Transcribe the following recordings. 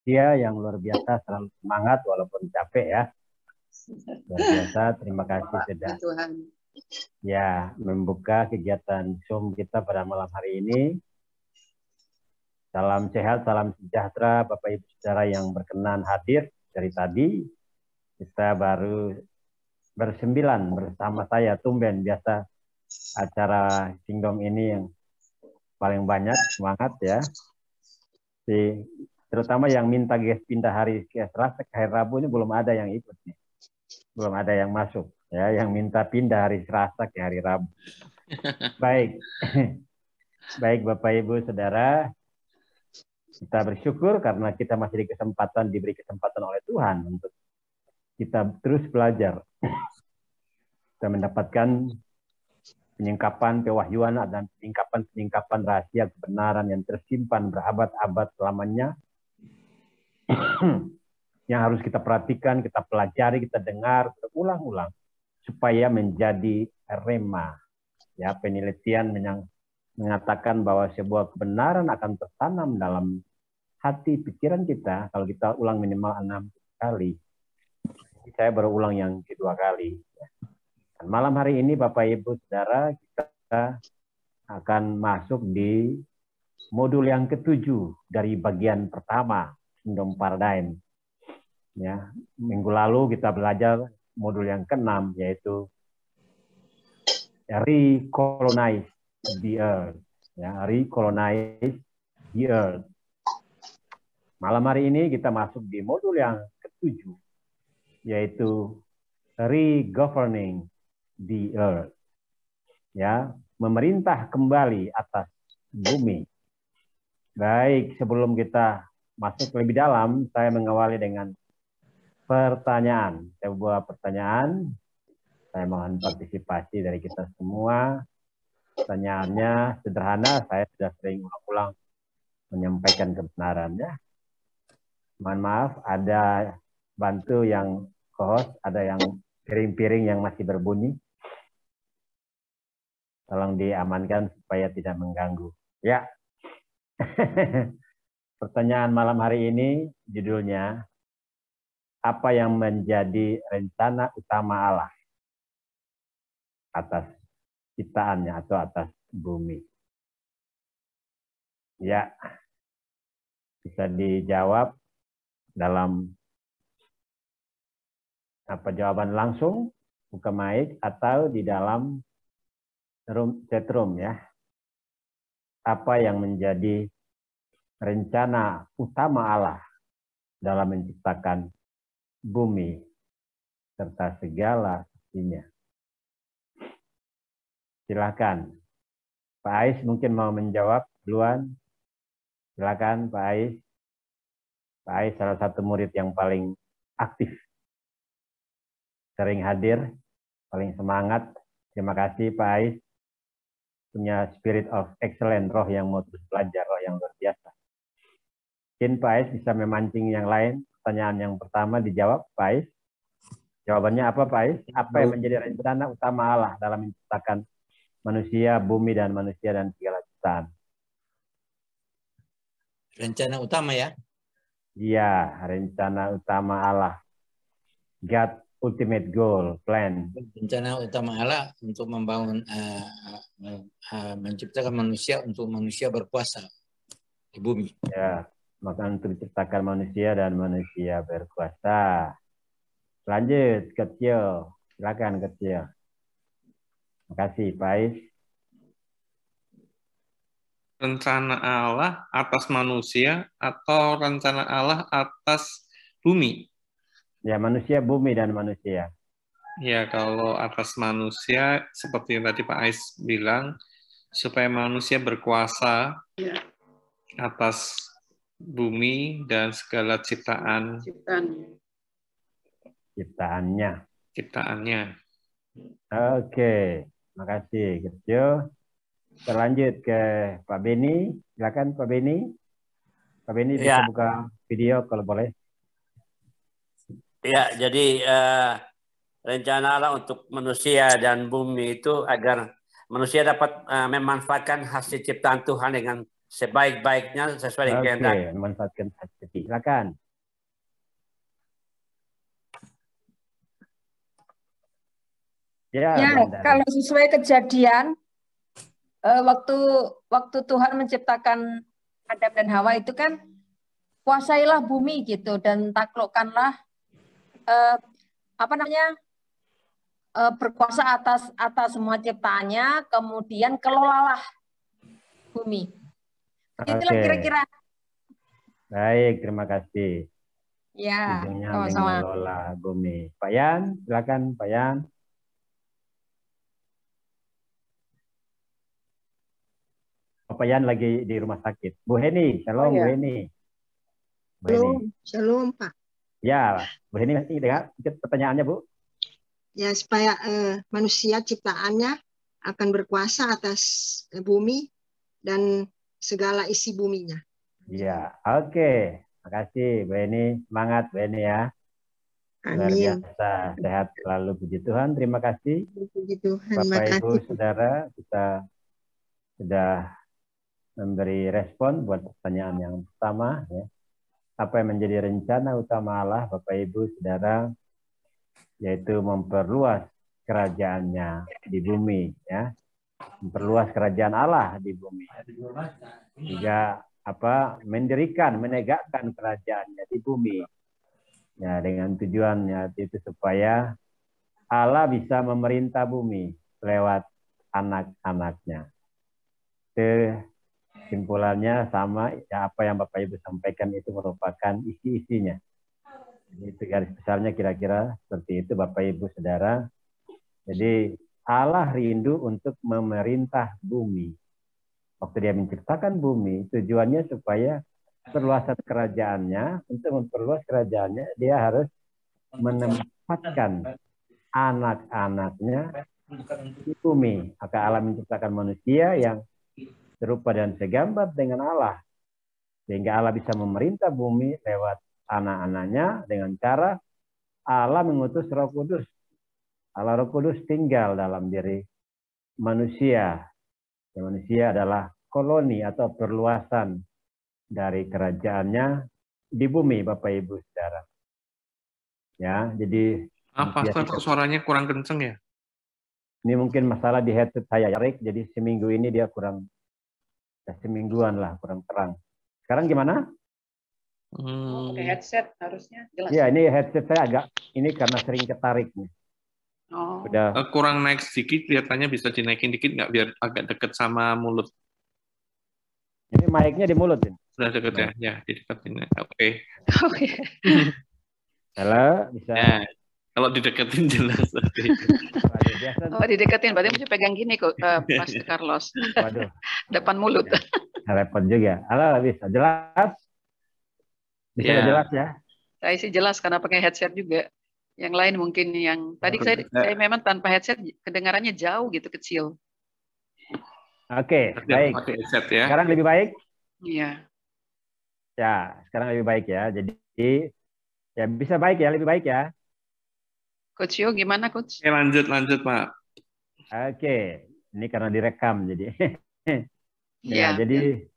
manusia yang luar biasa, selalu semangat walaupun capek ya. Luar biasa, terima kasih sudah ya membuka kegiatan Zoom kita pada malam hari ini. Salam sehat, salam sejahtera Bapak Ibu Saudara yang berkenan hadir dari tadi. Kita baru bersembilan bersama saya, tumben biasa acara Singdom ini yang paling banyak, semangat ya. Terutama yang minta guys pindah hari ke Selasa ke hari Rabu ini belum ada yang ikut nih. Belum ada yang masuk ya, yang minta pindah hari Selasa ke hari Rabu. Baik. Baik Bapak Ibu Saudara, kita bersyukur karena kita masih diberi kesempatan oleh Tuhan untuk kita terus belajar. Kita mendapatkan penyingkapan pewahyuan dan penyingkapan rahasia kebenaran yang tersimpan berabad-abad selamanya, yang harus kita perhatikan, kita pelajari, kita dengar berulang-ulang supaya menjadi rema. Ya, penelitian mengatakan bahwa sebuah kebenaran akan tertanam dalam hati pikiran kita kalau kita ulang minimal 6 kali. Saya baru ulang yang kedua kali. Dan malam hari ini Bapak Ibu Saudara, kita akan masuk di modul yang ke-7 dari bagian pertama Kingdom Paradigm. Ya, minggu lalu kita belajar modul yang ke-6 yaitu recolonize the earth. Ya, recolonize the earth. Malam hari ini kita masuk di modul yang ke-7 yaitu regoverning the earth. Ya, memerintah kembali atas bumi. Baik, sebelum kita masuk lebih dalam, saya mengawali dengan pertanyaan. Sebuah pertanyaan. Saya mohon partisipasi dari kita semua. Pertanyaannya sederhana, saya sudah sering ulang-ulang menyampaikan kebenarannya. Mohon maaf, ada bantu yang co-host, ada yang piring-piring yang masih berbunyi. Tolong diamankan supaya tidak mengganggu. Ya. Pertanyaan malam hari ini judulnya, apa yang menjadi rencana utama Allah atas ciptaannya atau atas bumi? Ya, bisa dijawab dalam jawaban langsung, buka mic, atau di dalam chat room ya. Apa yang menjadi rencana utama Allah dalam menciptakan bumi serta segala isinya? Silakan. Pak Ais mungkin mau menjawab duluan. Silakan Pak Ais. Pak Ais salah satu murid yang paling aktif, sering hadir, paling semangat. Terima kasih Pak Ais. Punya spirit of excellence, roh yang mau terus belajar, roh yang luar biasa. Mungkin Pak Ais bisa memancing yang lain. Pertanyaan yang pertama dijawab Pak Ais. Jawabannya apa Pak Ais? Apa yang menjadi rencana utama Allah dalam menciptakan manusia, bumi, dan manusia, dan segala ciptaan? Rencana utama ya? Iya, rencana utama Allah. God ultimate goal, plan. Rencana utama Allah untuk membangun, menciptakan manusia untuk manusia berkuasa di bumi. Ya, maka untuk menciptakan manusia dan manusia berkuasa. Lanjut, kecil. Silakan kecil. Terima kasih, Pak Ais. Rencana Allah atas manusia atau rencana Allah atas bumi? Ya, manusia, bumi, dan manusia. Ya, kalau atas manusia, seperti yang tadi Pak Ais bilang, supaya manusia berkuasa atas bumi dan segala ciptaannya. Oke, makasih kecil. Terlanjut ke Pak Beni. Silakan Pak Beni. Pak Beni bisa buka video kalau boleh. Ya, jadi rencana Allah untuk manusia dan bumi itu agar manusia dapat memanfaatkan hasil ciptaan Tuhan dengan sebaik-baiknya sesuai dengan kehendak. Oke, memanfaatkan hak cuti. Silakan. Ya, kalau sesuai kejadian waktu Tuhan menciptakan Adam dan Hawa itu kan kuasailah bumi gitu dan taklukkanlah berkuasa atas semua ciptaannya, kemudian kelolalah bumi. Itulah kira-kira. Baik, terima kasih. Ya, Ujungnya sama-sama. mengelola bumi. Pak Yan, silakan Pak Yan. Pak Yan lagi di rumah sakit. Bu Heni, shalom Bu Heni. Bu Heni. Shalom Pak. Ya, Bu Heni masih dengar pertanyaannya Bu? Ya, supaya manusia ciptaannya akan berkuasa atas bumi dan segala isi buminya. Ya, oke. Makasih Bu Heni. Semangat Bu Heni ya. Luar biasa. Sehat selalu, puji Tuhan. Terima kasih. Puji Tuhan. Bapak Ibu Saudara, kita sudah memberi respon buat pertanyaan yang pertama. Ya. Apa yang menjadi rencana utama Allah, Bapak Ibu Saudara, yaitu memperluas kerajaannya di bumi. Ya. Memperluas kerajaan Allah di bumi. Juga mendirikan, menegakkan kerajaannya di bumi. Ya, dengan tujuannya itu supaya Allah bisa memerintah bumi lewat anak-anaknya. Kesimpulannya sama, ya apa yang Bapak Ibu sampaikan itu merupakan isi-isinya. Itu garis besarnya kira-kira seperti itu Bapak Ibu Saudara. Jadi Allah rindu untuk memerintah bumi. Waktu dia menciptakan bumi, tujuannya supaya perluasan kerajaannya, untuk memperluas kerajaannya, dia harus menempatkan anak-anaknya di bumi. Maka Allah menciptakan manusia yang serupa dan segambar dengan Allah. Sehingga Allah bisa memerintah bumi lewat anak-anaknya dengan cara Allah mengutus Roh Kudus. Allah Roh Kudus tinggal dalam diri manusia. Dan manusia adalah koloni atau perluasan dari kerajaannya di bumi, Bapak Ibu Saudara. Ya, jadi Pastor, suaranya kurang kenceng ya? Ini mungkin masalah di headset saya, Rick. Jadi seminggu ini dia kurang, semingguan lah, kurang terang. Sekarang gimana? Pakai headset harusnya jelas. Ya, ini headset saya agak, ini karena sering ketarik nih. Udah. Kurang naik sedikit, kelihatannya bisa dinaikin dikit nggak biar agak deket sama mulut. Ini mic-nya di mulut ini. Sudah deket ya? Ya, dideketin. Oke. Halo, bisa. Ya, kalau dideketin jelas. Oh, dideketin, berarti mesti pegang gini kok, Mas Carlos. Waduh. Depan mulut. Repot juga. Halo, bisa jelas? Bisa jelas ya? Saya sih jelas karena pakai headset juga. Yang lain mungkin yang tadi saya memang tanpa headset kedengarannya jauh gitu, kecil. Oke, baik. Headset, ya. Sekarang lebih baik? Iya. Ya, sekarang lebih baik ya. Jadi ya bisa baik ya, lebih baik ya. Coach Yo, gimana Coach? Lanjut Pak. Oke, ini karena direkam jadi. Ya, jadi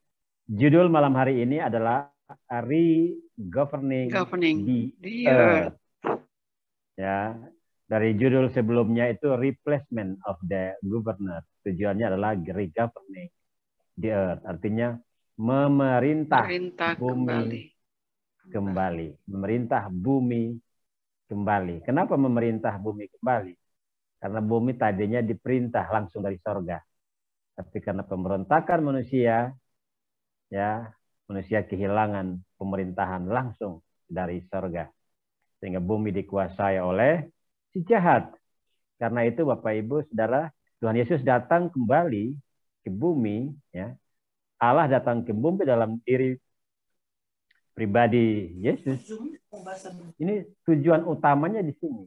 judul malam hari ini adalah Re-Governing the Earth. Ya, dari judul sebelumnya itu Replacement of the Governor. Tujuannya adalah Re-Governing the Earth. Artinya memerintah bumi kembali. Memerintah bumi kembali. Kenapa memerintah bumi kembali? Karena bumi tadinya diperintah langsung dari sorga. Tapi karena pemberontakan manusia, ya manusia kehilangan pemerintahan langsung dari sorga. Sehingga bumi dikuasai oleh si jahat. Karena itu Bapak Ibu Saudara, Tuhan Yesus datang kembali ke bumi, ya. Allah datang ke bumi dalam diri pribadi Yesus. Ini tujuan utamanya di sini.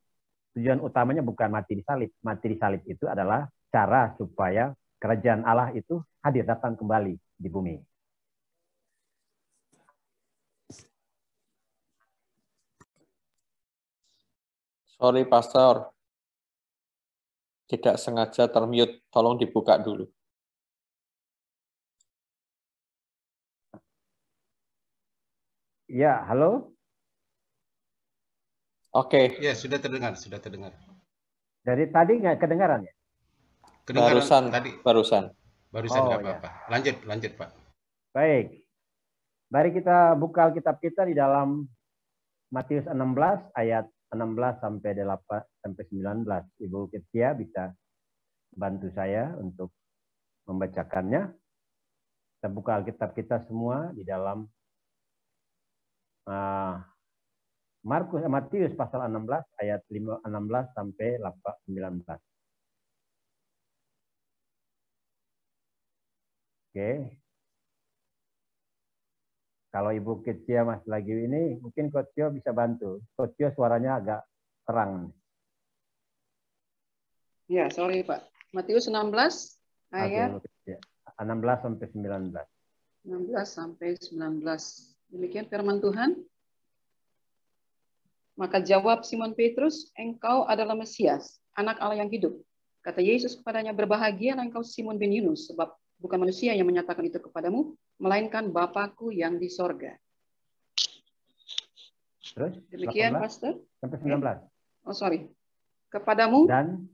Tujuan utamanya bukan mati di salib. Mati di salib itu adalah cara supaya kerajaan Allah itu hadir, datang kembali di bumi. Sorry, Pastor. Tidak sengaja termute. Tolong dibuka dulu. Ya, halo. Oke. Ya, sudah terdengar, sudah terdengar. Dari tadi nggak kedengaran ya? Kedengaran Barusan, tadi. barusan. Barusan Oh, nggak apa-apa. Lanjut, lanjut Pak. Baik. Mari kita buka Alkitab kita di dalam Matius 16 ayat 16 sampai 8 sampai 19. Ibu Ketia bisa bantu saya untuk membacakannya. Kita buka Alkitab kita semua di dalam Matius pasal 16 ayat 16 sampai 19. Oke. Kalau Ibu Ketia masih lagi ini, mungkin Coach Tio bisa bantu. Coach Tio suaranya agak terang. Ya, sorry Pak. Matius 16 ayat 16 sampai 19. 16 sampai 19. Demikian firman Tuhan. Maka jawab Simon Petrus, engkau adalah Mesias, anak Allah yang hidup. Kata Yesus kepadanya, berbahagialah engkau Simon bin Yunus, sebab bukan manusia yang menyatakan itu kepadamu, melainkan Bapakku yang di sorga. Terus? Demikian, 18, Pastor. sampai 19. Oh, sorry. Kepadamu. Dan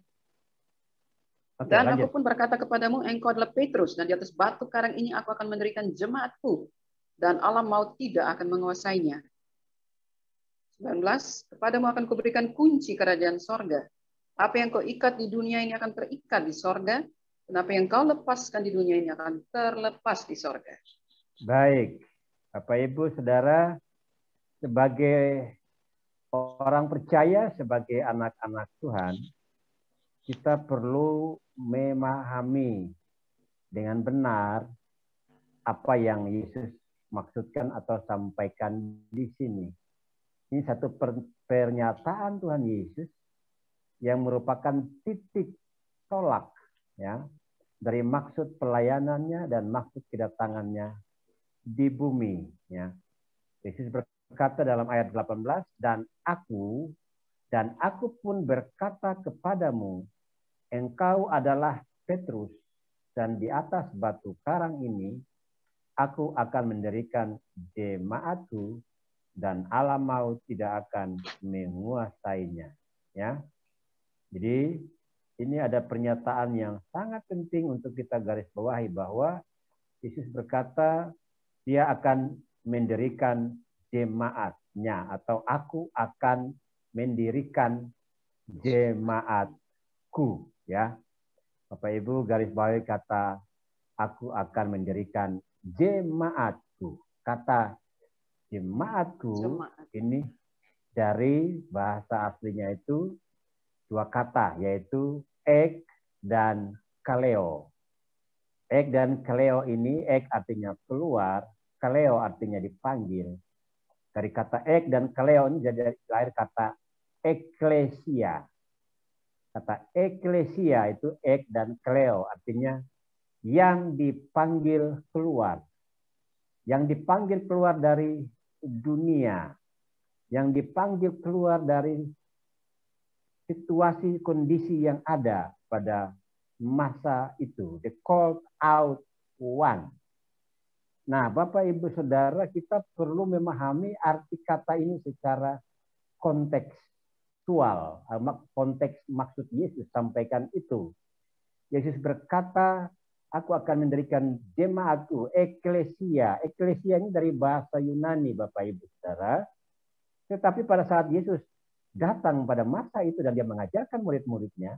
lanjut. aku pun berkata kepadamu, engkau adalah Petrus, dan di atas batu karang ini aku akan mendirikan jemaatku, dan alam maut tidak akan menguasainya. 19. Kepadamu akan kuberikan kunci kerajaan sorga. Apa yang kau ikat di dunia ini akan terikat di sorga, dan apa yang kau lepaskan di dunia ini akan terlepas di sorga. Baik. Bapak Ibu Saudara, sebagai orang percaya, sebagai anak-anak Tuhan, kita perlu memahami dengan benar apa yang Yesus maksudkan atau sampaikan di sini. Ini satu pernyataan Tuhan Yesus yang merupakan titik tolak ya dari maksud pelayanannya dan maksud kedatangannya di bumi ya. Yesus berkata dalam ayat 18, dan aku pun berkata kepadamu, engkau adalah Petrus, dan di atas batu karang ini aku akan mendirikan jemaatku, dan alam maut tidak akan menguasainya. Ya, jadi ini ada pernyataan yang sangat penting untuk kita garis bawahi bahwa Yesus berkata dia akan mendirikan jemaatnya atau aku akan mendirikan jemaatku. Ya, Bapak Ibu garis bawahi kata aku akan mendirikan jemaatku. Kata jemaatku ini dari bahasa aslinya itu dua kata, yaitu ek dan kaleo. Ek dan kaleo ini, ek artinya keluar, kaleo artinya dipanggil. Dari kata ek dan kaleo ini jadi lahir kata eklesia. Kata eklesia itu ek dan kaleo artinya yang dipanggil keluar. Yang dipanggil keluar dari dunia, yang dipanggil keluar dari situasi kondisi yang ada pada masa itu, the called out one. Nah, Bapak Ibu Saudara, kita perlu memahami arti kata ini secara kontekstual, konteks maksud Yesus sampaikan itu. Yesus berkata, aku akan mendirikan jemaatku, eklesia. Eklesia ini dari bahasa Yunani, Bapak Ibu Saudara. Tetapi pada saat Yesus datang pada masa itu dan dia mengajarkan murid-muridnya,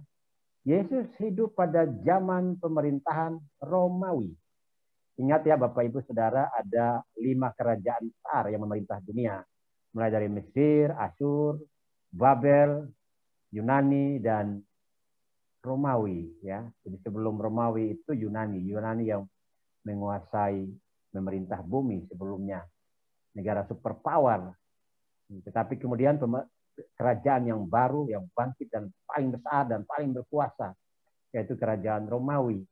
Yesus hidup pada zaman pemerintahan Romawi. Ingat ya Bapak Ibu Saudara, ada 5 kerajaan besar yang memerintah dunia. Mulai dari Mesir, Asyur, Babel, Yunani, dan Romawi ya. Jadi sebelum Romawi itu Yunani yang menguasai memerintah bumi sebelumnya. Negara superpower. Tetapi kemudian kerajaan yang baru yang bangkit dan paling besar dan paling berkuasa yaitu kerajaan Romawi.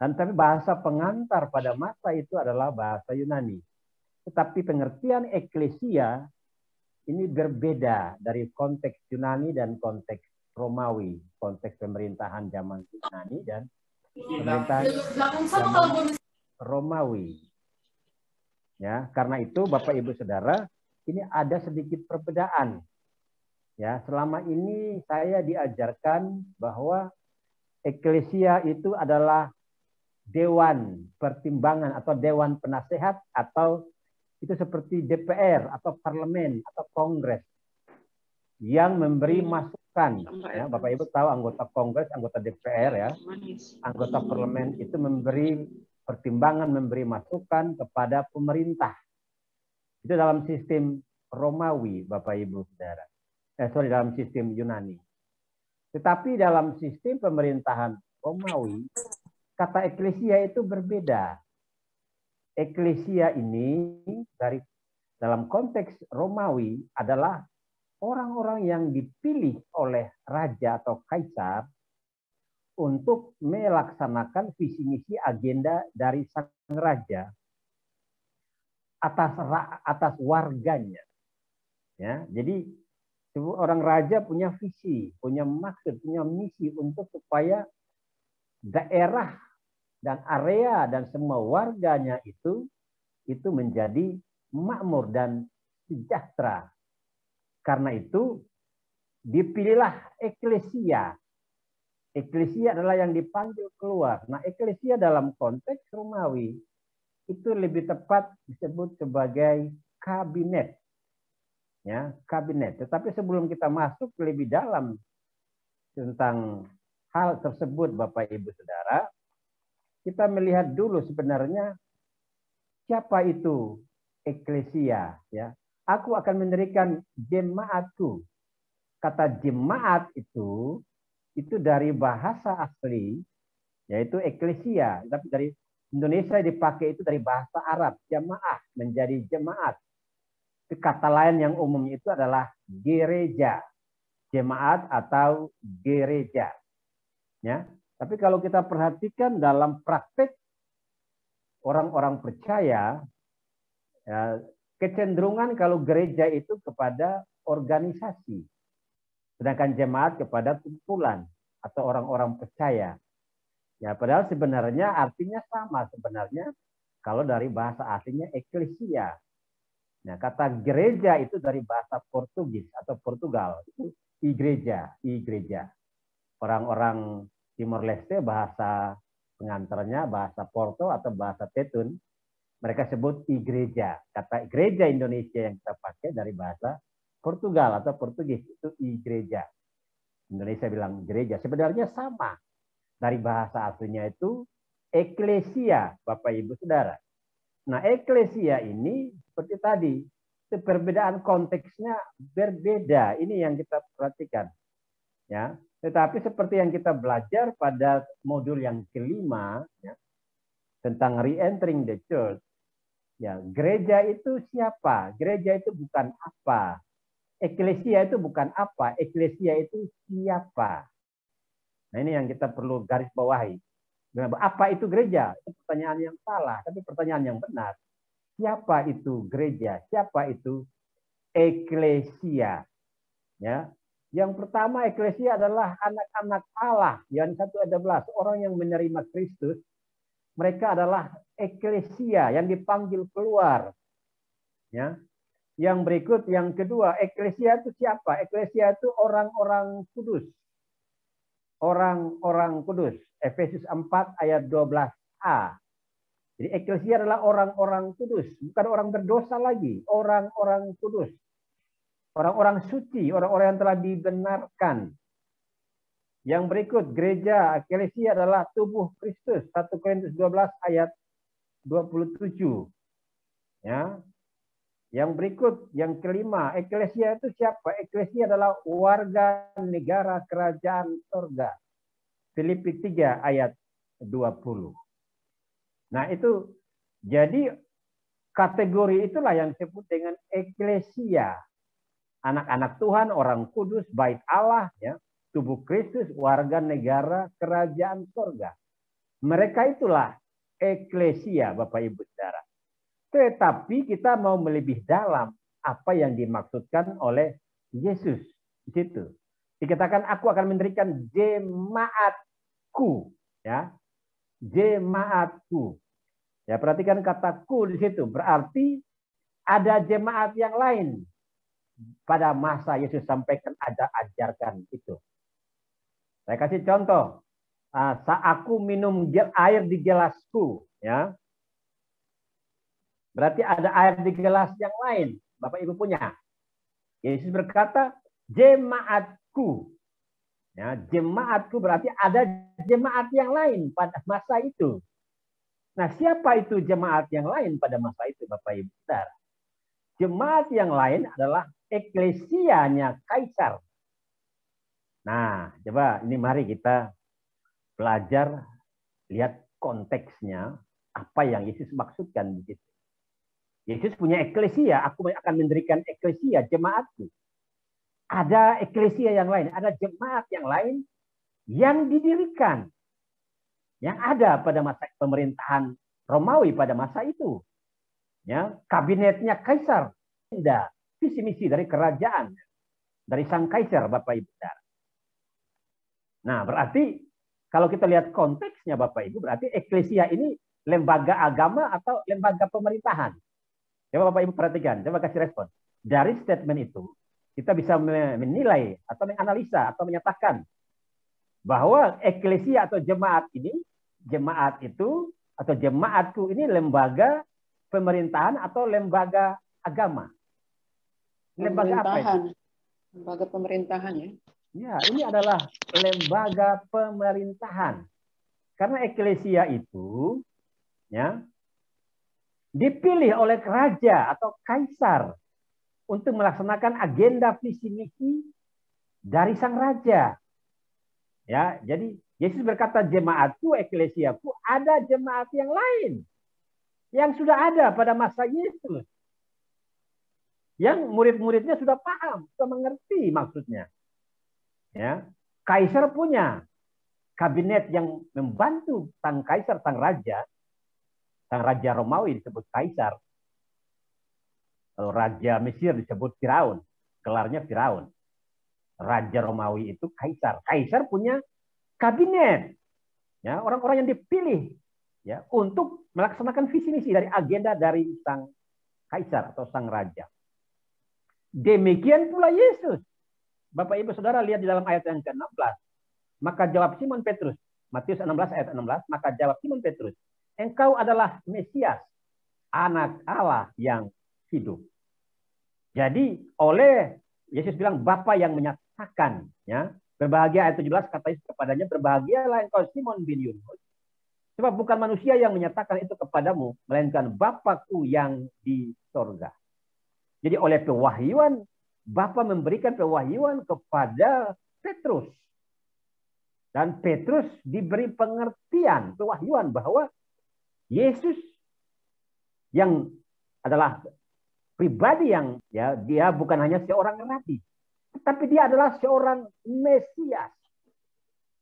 Dan tapi bahasa pengantar pada masa itu adalah bahasa Yunani. Tetapi pengertian eklesia ini berbeda dari konteks Yunani dan konteks Romawi, konteks pemerintahan zaman Yunani dan pemerintahan zaman Romawi. Ya, karena itu Bapak Ibu Saudara, ini ada sedikit perbedaan. Ya, selama ini saya diajarkan bahwa eklesia itu adalah dewan pertimbangan atau dewan penasehat, atau itu seperti DPR atau parlemen atau kongres yang memberi masukan. Ya, Bapak Ibu tahu anggota kongres, anggota DPR ya, anggota parlemen itu memberi pertimbangan, memberi masukan kepada pemerintah. Itu dalam sistem Romawi, Bapak Ibu Saudara. Dalam sistem Yunani. Tetapi dalam sistem pemerintahan Romawi, kata eklesia itu berbeda. Eklesia ini dalam konteks Romawi adalah orang-orang yang dipilih oleh raja atau kaisar untuk melaksanakan visi misi agenda dari sang raja atas warganya. Ya, jadi orang raja punya visi, punya maksud, punya misi untuk supaya daerah dan area dan semua warganya itu menjadi makmur dan sejahtera. Karena itu dipilihlah eklesia. Eklesia adalah yang dipanggil keluar. Nah, eklesia dalam konteks Romawi itu lebih tepat disebut sebagai kabinet. Ya, kabinet. Tetapi sebelum kita masuk lebih dalam tentang hal tersebut, Bapak Ibu Saudara, kita melihat dulu sebenarnya siapa itu eklesia. Ya, aku akan mendirikan jemaatku. Kata jemaat itu dari bahasa asli, yaitu eklesia. Tapi dari Indonesia dipakai itu dari bahasa Arab, jamaah menjadi jemaat. Kata lain yang umumnya itu adalah gereja, jemaat atau gereja. Ya, tapi kalau kita perhatikan dalam praktek orang-orang percaya, ya, kecenderungan kalau gereja itu kepada organisasi, sedangkan jemaat kepada kumpulan atau orang-orang percaya. Ya, padahal sebenarnya artinya sama sebenarnya kalau dari bahasa aslinya eklesia. Nah, kata gereja itu dari bahasa Portugis atau Portugal, itu igreja. Orang-orang Timor Leste bahasa pengantarnya bahasa Porto atau bahasa Tetun, mereka sebut igreja. Kata gereja Indonesia yang kita pakai dari bahasa Portugal atau Portugis itu igreja. Indonesia bilang gereja, sebenarnya sama. Dari bahasa aslinya itu eklesia, Bapak Ibu Saudara. Nah, eklesia ini seperti tadi, perbedaan konteksnya berbeda. Ini yang kita perhatikan. Ya, tetapi seperti yang kita belajar pada modul yang kelima, ya, tentang re-entering the church. Ya, gereja itu siapa? Gereja itu bukan apa. Eklesia itu bukan apa. Eklesia itu siapa? Nah, ini yang kita perlu garis bawahi. Apa itu gereja? Itu pertanyaan yang salah, tapi pertanyaan yang benar. Siapa itu gereja? Siapa itu eklesia? Ya. Yang pertama, eklesia adalah anak-anak Allah. Yohanes 1:11, orang yang menerima Kristus, mereka adalah eklesia yang dipanggil keluar. Ya. Yang berikut, yang kedua, eklesia itu siapa? Eklesia itu orang-orang kudus. Orang-orang kudus. Efesus 4 ayat 12a. Jadi eklesia adalah orang-orang kudus, bukan orang berdosa lagi, orang-orang kudus. Orang-orang suci, orang-orang yang telah dibenarkan. Yang berikut, gereja, eklesia adalah tubuh Kristus. 1 Korintus 12 ayat 27. Ya. Yang berikut, yang kelima, eklesia itu siapa? Eklesia adalah warga negara kerajaan surga. Filipi 3 ayat 20. Nah, itu jadi kategori itulah yang disebut dengan eklesia. Anak-anak Tuhan, orang kudus, bait Allah, ya, tubuh Kristus, warga negara kerajaan surga. Mereka itulah eklesia, Bapak Ibu Saudara. Tetapi kita mau melebih dalam apa yang dimaksudkan oleh Yesus di situ. Dikatakan aku akan mendirikan jemaatku, ya. Jemaatku. Ya, perhatikan kata ku di situ. Berarti ada jemaat yang lain pada masa Yesus sampaikan, ada ajarkan itu. Saya kasih contoh. Saat aku minum air di gelasku, ya. Berarti ada air di gelas yang lain, Bapak Ibu punya. Yesus berkata, jemaatku. Ya, jemaatku berarti ada jemaat yang lain pada masa itu. Nah, siapa itu jemaat yang lain pada masa itu, Bapak Ibu Saudara? Jemaat yang lain adalah eklesianya Kaisar. Nah, coba ini mari kita belajar, lihat konteksnya, apa yang Yesus maksudkan di situ. Yesus punya eklesia, aku akan mendirikan eklesia, jemaatku. Ada eklesia yang lain, ada jemaat yang lain yang didirikan. Yang ada pada masa pemerintahan Romawi pada masa itu. Ya, kabinetnya Kaisar. Ada visi misi dari kerajaan. Dari sang Kaisar, Bapak Ibu. Nah, berarti kalau kita lihat konteksnya Bapak Ibu, berarti eklesia ini lembaga agama atau lembaga pemerintahan. Coba Bapak Ibu perhatikan, coba kasih respon. Dari statement itu, kita bisa menilai atau menganalisa atau menyatakan bahwa eklesia atau jemaat ini, jemaat itu atau jemaatku ini lembaga pemerintahan atau lembaga agama. Lembaga apa itu? Lembaga pemerintahan ya. Ya, ini adalah lembaga pemerintahan. Karena eklesia itu ya dipilih oleh raja atau kaisar untuk melaksanakan agenda visi misi dari sang raja. Ya, jadi Yesus berkata jemaatku, eklesiaku, ada jemaat yang lain yang sudah ada pada masa Yesus. Yang murid-muridnya sudah paham, sudah mengerti maksudnya. Ya, kaisar punya kabinet yang membantu sang kaisar, sang raja Romawi disebut kaisar. Kalau raja Mesir disebut Firaun, gelarnya Firaun. Raja Romawi itu kaisar. Kaisar punya kabinet, ya, orang-orang yang dipilih ya untuk melaksanakan visi misi dari agenda dari sang kaisar atau sang raja. Demikian pula Yesus. Bapak Ibu Saudara lihat di dalam ayat yang ke-16. Maka jawab Simon Petrus, Matius 16 ayat 16, maka jawab Simon Petrus, engkau adalah Mesias, anak Allah yang hidup. Jadi oleh Yesus bilang Bapa yang menyatakan, ya, berbahagia ayat 17 kata Yesus kepadanya, berbahagialah engkau Simon bin Yunus, sebab bukan manusia yang menyatakan itu kepadamu, melainkan Bapakku yang di sorga. Jadi oleh pewahyuan, Bapa memberikan pewahyuan kepada Petrus. Dan Petrus diberi pengertian, pewahyuan bahwa Yesus yang adalah pribadi yang ya dia bukan hanya seorang nabi, tetapi dia adalah seorang Mesias.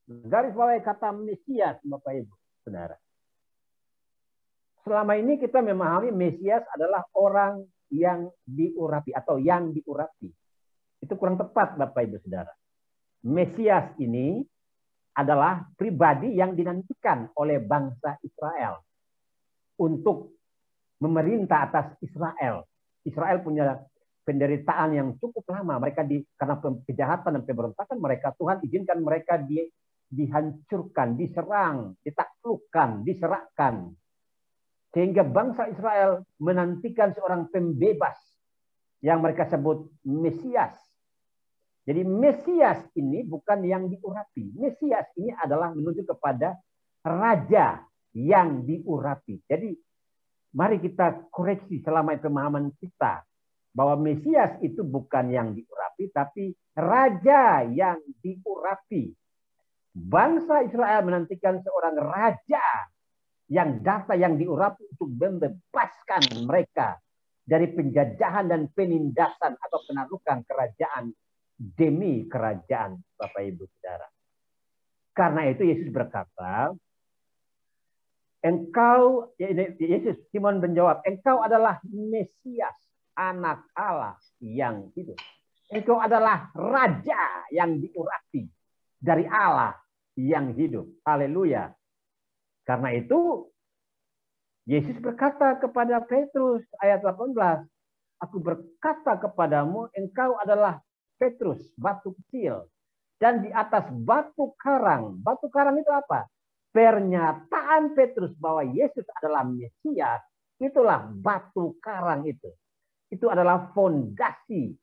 Garis bawahi kata Mesias, Bapak Ibu Saudara. Selama ini kita memahami Mesias adalah orang yang diurapi atau yang diurapi. Itu kurang tepat, Bapak Ibu Saudara. Mesias ini adalah pribadi yang dinantikan oleh bangsa Israel untuk memerintah atas Israel. Israel punya penderitaan yang cukup lama. Mereka karena kejahatan dan pemberontakan mereka, Tuhan izinkan mereka dihancurkan, diserang, ditaklukkan, diserahkan. Sehingga bangsa Israel menantikan seorang pembebas yang mereka sebut Mesias. Jadi Mesias ini bukan yang diurapi. Mesias ini adalah menunjuk kepada raja yang diurapi. Jadi mari kita koreksi selama pemahaman kita bahwa Mesias itu bukan yang diurapi, tapi raja yang diurapi. Bangsa Israel menantikan seorang raja yang datang, yang diurapi untuk membebaskan mereka dari penjajahan dan penindasan atau penaklukan kerajaan demi kerajaan, Bapak Ibu Saudara. Karena itu Yesus berkata, engkau, Yesus, Simon menjawab, engkau adalah Mesias, anak Allah yang hidup. Engkau adalah raja yang diurapi dari Allah yang hidup. Haleluya. Karena itu Yesus berkata kepada Petrus ayat 18, aku berkata kepadamu, engkau adalah Petrus, batu kecil. Dan di atas batu karang itu apa? Pernyataan Petrus bahwa Yesus adalah Mesias, itulah batu karang itu. Itu adalah fondasi.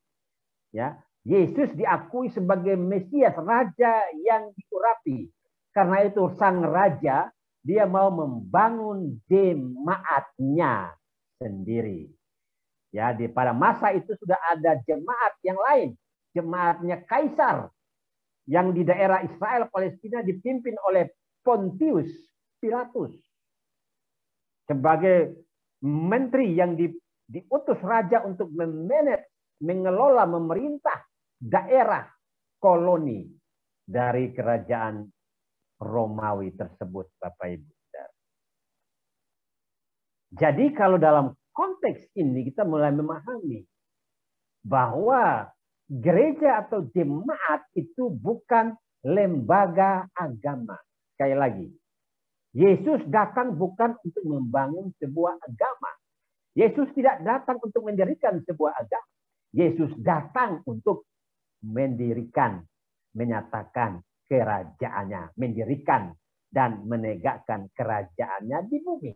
Ya, Yesus diakui sebagai Mesias, raja yang diurapi. Karena itu sang raja, dia mau membangun jemaatnya sendiri. Ya, pada masa itu sudah ada jemaat yang lain, jemaatnya Kaisar yang di daerah Israel Palestina dipimpin oleh Pontius Pilatus sebagai menteri yang diutus raja untuk memanage, mengelola, memerintah daerah koloni dari kerajaan Romawi tersebut, Bapak Ibu. Jadi kalau dalam konteks ini kita mulai memahami bahwa gereja atau jemaat itu bukan lembaga agama. Sekali lagi, Yesus datang bukan untuk membangun sebuah agama. Yesus tidak datang untuk mendirikan sebuah agama. Yesus datang untuk mendirikan, menyatakan kerajaannya, mendirikan dan menegakkan kerajaannya di bumi.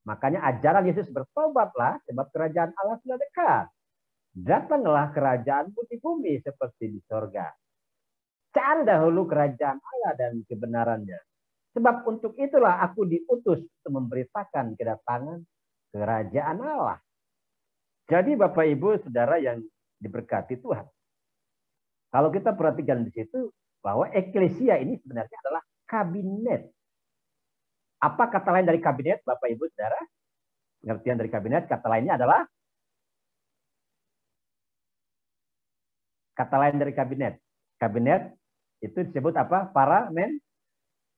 Makanya ajaran Yesus, bertobatlah sebab kerajaan Allah sudah dekat. Datanglah kerajaanmu di bumi seperti di sorga. Cari dahulu kerajaan Allah dan kebenarannya. Sebab untuk itulah aku diutus untuk memberitakan kedatangan kerajaan Allah. Jadi Bapak Ibu Saudara yang diberkati Tuhan. Kalau kita perhatikan di situ bahwa eklesia ini sebenarnya adalah kabinet. Apa kata lain dari kabinet Bapak Ibu Saudara? Pengertian dari kabinet, kata lainnya adalah kata lain dari kabinet. Kabinet itu disebut apa? Para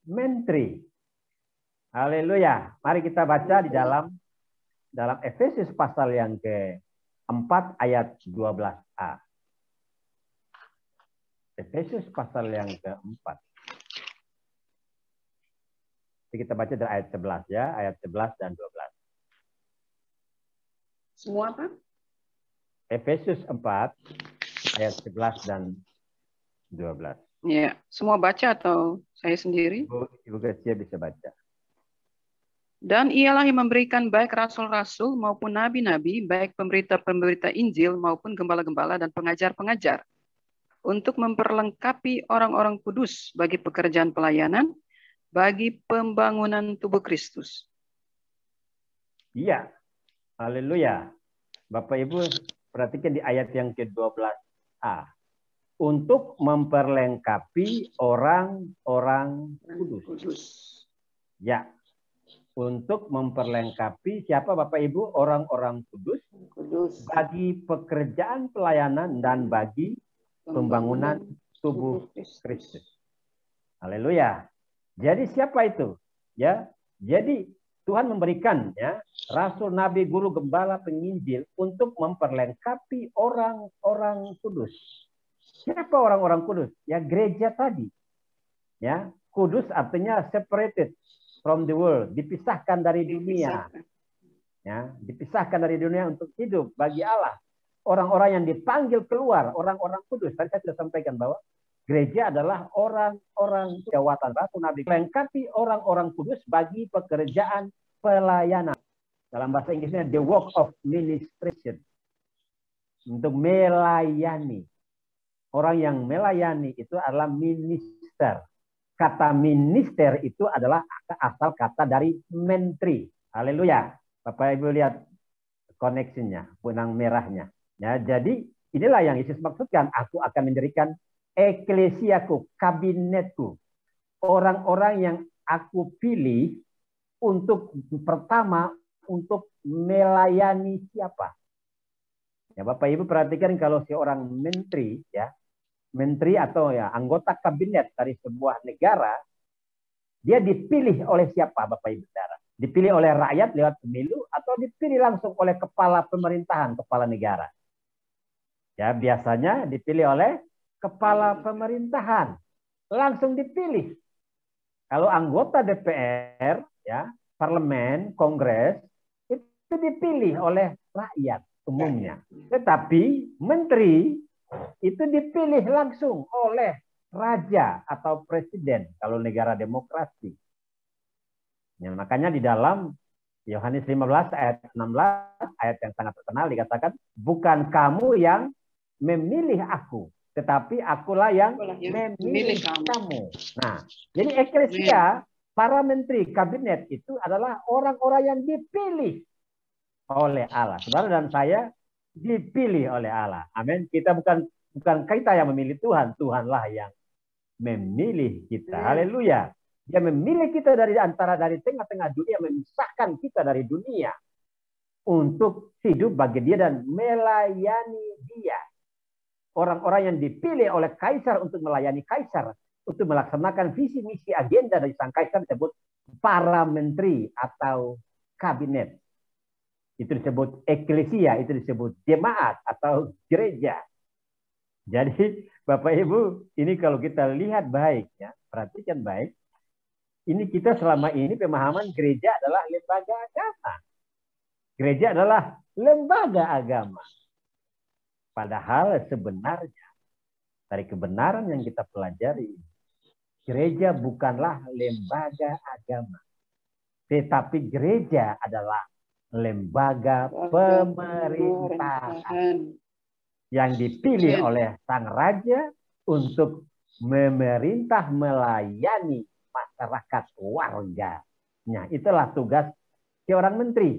menteri. Haleluya. Mari kita baca di dalam Efesus pasal yang ke-4 ayat 12a. Efesus pasal yang ke-4. Kita baca dari ayat 11 ya, ayat 11 dan 12. Semua apa? Efesus 4 ayat 11 dan 12. Ya, semua baca atau saya sendiri? Ibu Gracia bisa baca. Dan ialah yang memberikan baik rasul-rasul maupun nabi-nabi, baik pemberita-pemberita Injil maupun gembala-gembala dan pengajar-pengajar, untuk memperlengkapi orang-orang kudus bagi pekerjaan pelayanan, bagi pembangunan tubuh Kristus. Iya, haleluya. Bapak Ibu perhatikan di ayat yang ke-12a. Untuk memperlengkapi orang-orang kudus. Ya, untuk memperlengkapi siapa Bapak Ibu? Orang-orang kudus. Bagi pekerjaan pelayanan dan bagi pembangunan tubuh Kristus. Haleluya. Jadi siapa itu? Ya, jadi Tuhan memberikan ya rasul, nabi, guru, gembala, penginjil untuk memperlengkapi orang-orang kudus. Siapa orang-orang kudus? Ya gereja tadi. Ya, kudus artinya separated from the world, dipisahkan dari dunia. Ya, dipisahkan dari dunia untuk hidup bagi Allah. Orang-orang yang dipanggil keluar, orang-orang kudus. Tadi saya sudah sampaikan bahwa gereja adalah orang-orang jawatan rasul, nabi, melengkapi orang-orang kudus bagi pekerjaan pelayanan. Dalam bahasa Inggrisnya the work of ministration. Untuk melayani. Orang yang melayani itu adalah minister. Kata minister itu adalah asal kata dari menteri. Haleluya. Bapak Ibu lihat koneksinya, benang merahnya. Ya, jadi inilah yang Yesus maksudkan. Aku akan mendirikan eklesiaku, kabinetku. Orang-orang yang aku pilih untuk pertama untuk melayani siapa? Ya, Bapak Ibu perhatikan kalau seorang menteri ya, menteri atau ya anggota kabinet dari sebuah negara, dia dipilih oleh siapa Bapak Ibu saudara? Dipilih oleh rakyat lewat pemilu atau dipilih langsung oleh kepala pemerintahan, kepala negara? Ya, biasanya dipilih oleh kepala pemerintahan. Langsung dipilih. Kalau anggota DPR ya, parlemen, kongres, itu dipilih oleh rakyat umumnya. Tetapi menteri itu dipilih langsung oleh raja atau presiden kalau negara demokrasi. Ya, makanya di dalam Yohanes 15 ayat 16, ayat yang sangat terkenal dikatakan, bukan kamu yang memilih aku, tetapi akulah yang memilih kamu. Nah, jadi eklesia, para menteri kabinet itu adalah orang-orang yang dipilih oleh Allah. Saudara dan saya dipilih oleh Allah. Amin. Kita bukan kita yang memilih Tuhan, Tuhanlah yang memilih kita. Haleluya. Dia memilih kita dari tengah-tengah dunia, memisahkan kita dari dunia untuk hidup bagi dia dan melayani dia. Orang-orang yang dipilih oleh kaisar untuk melayani kaisar, untuk melaksanakan visi misi agenda dari sang kaisar disebut para menteri atau kabinet. Itu disebut eklesia, itu disebut jemaat atau gereja. Jadi Bapak Ibu, ini kalau kita lihat baik, ya, perhatikan baik, ini kita selama ini pemahaman gereja adalah lembaga agama. Gereja adalah lembaga agama. Padahal sebenarnya dari kebenaran yang kita pelajari, gereja bukanlah lembaga agama. Tetapi gereja adalah lembaga pemerintahan yang dipilih oleh sang raja untuk memerintah melayani masyarakat warganya. Itulah tugas seorang menteri.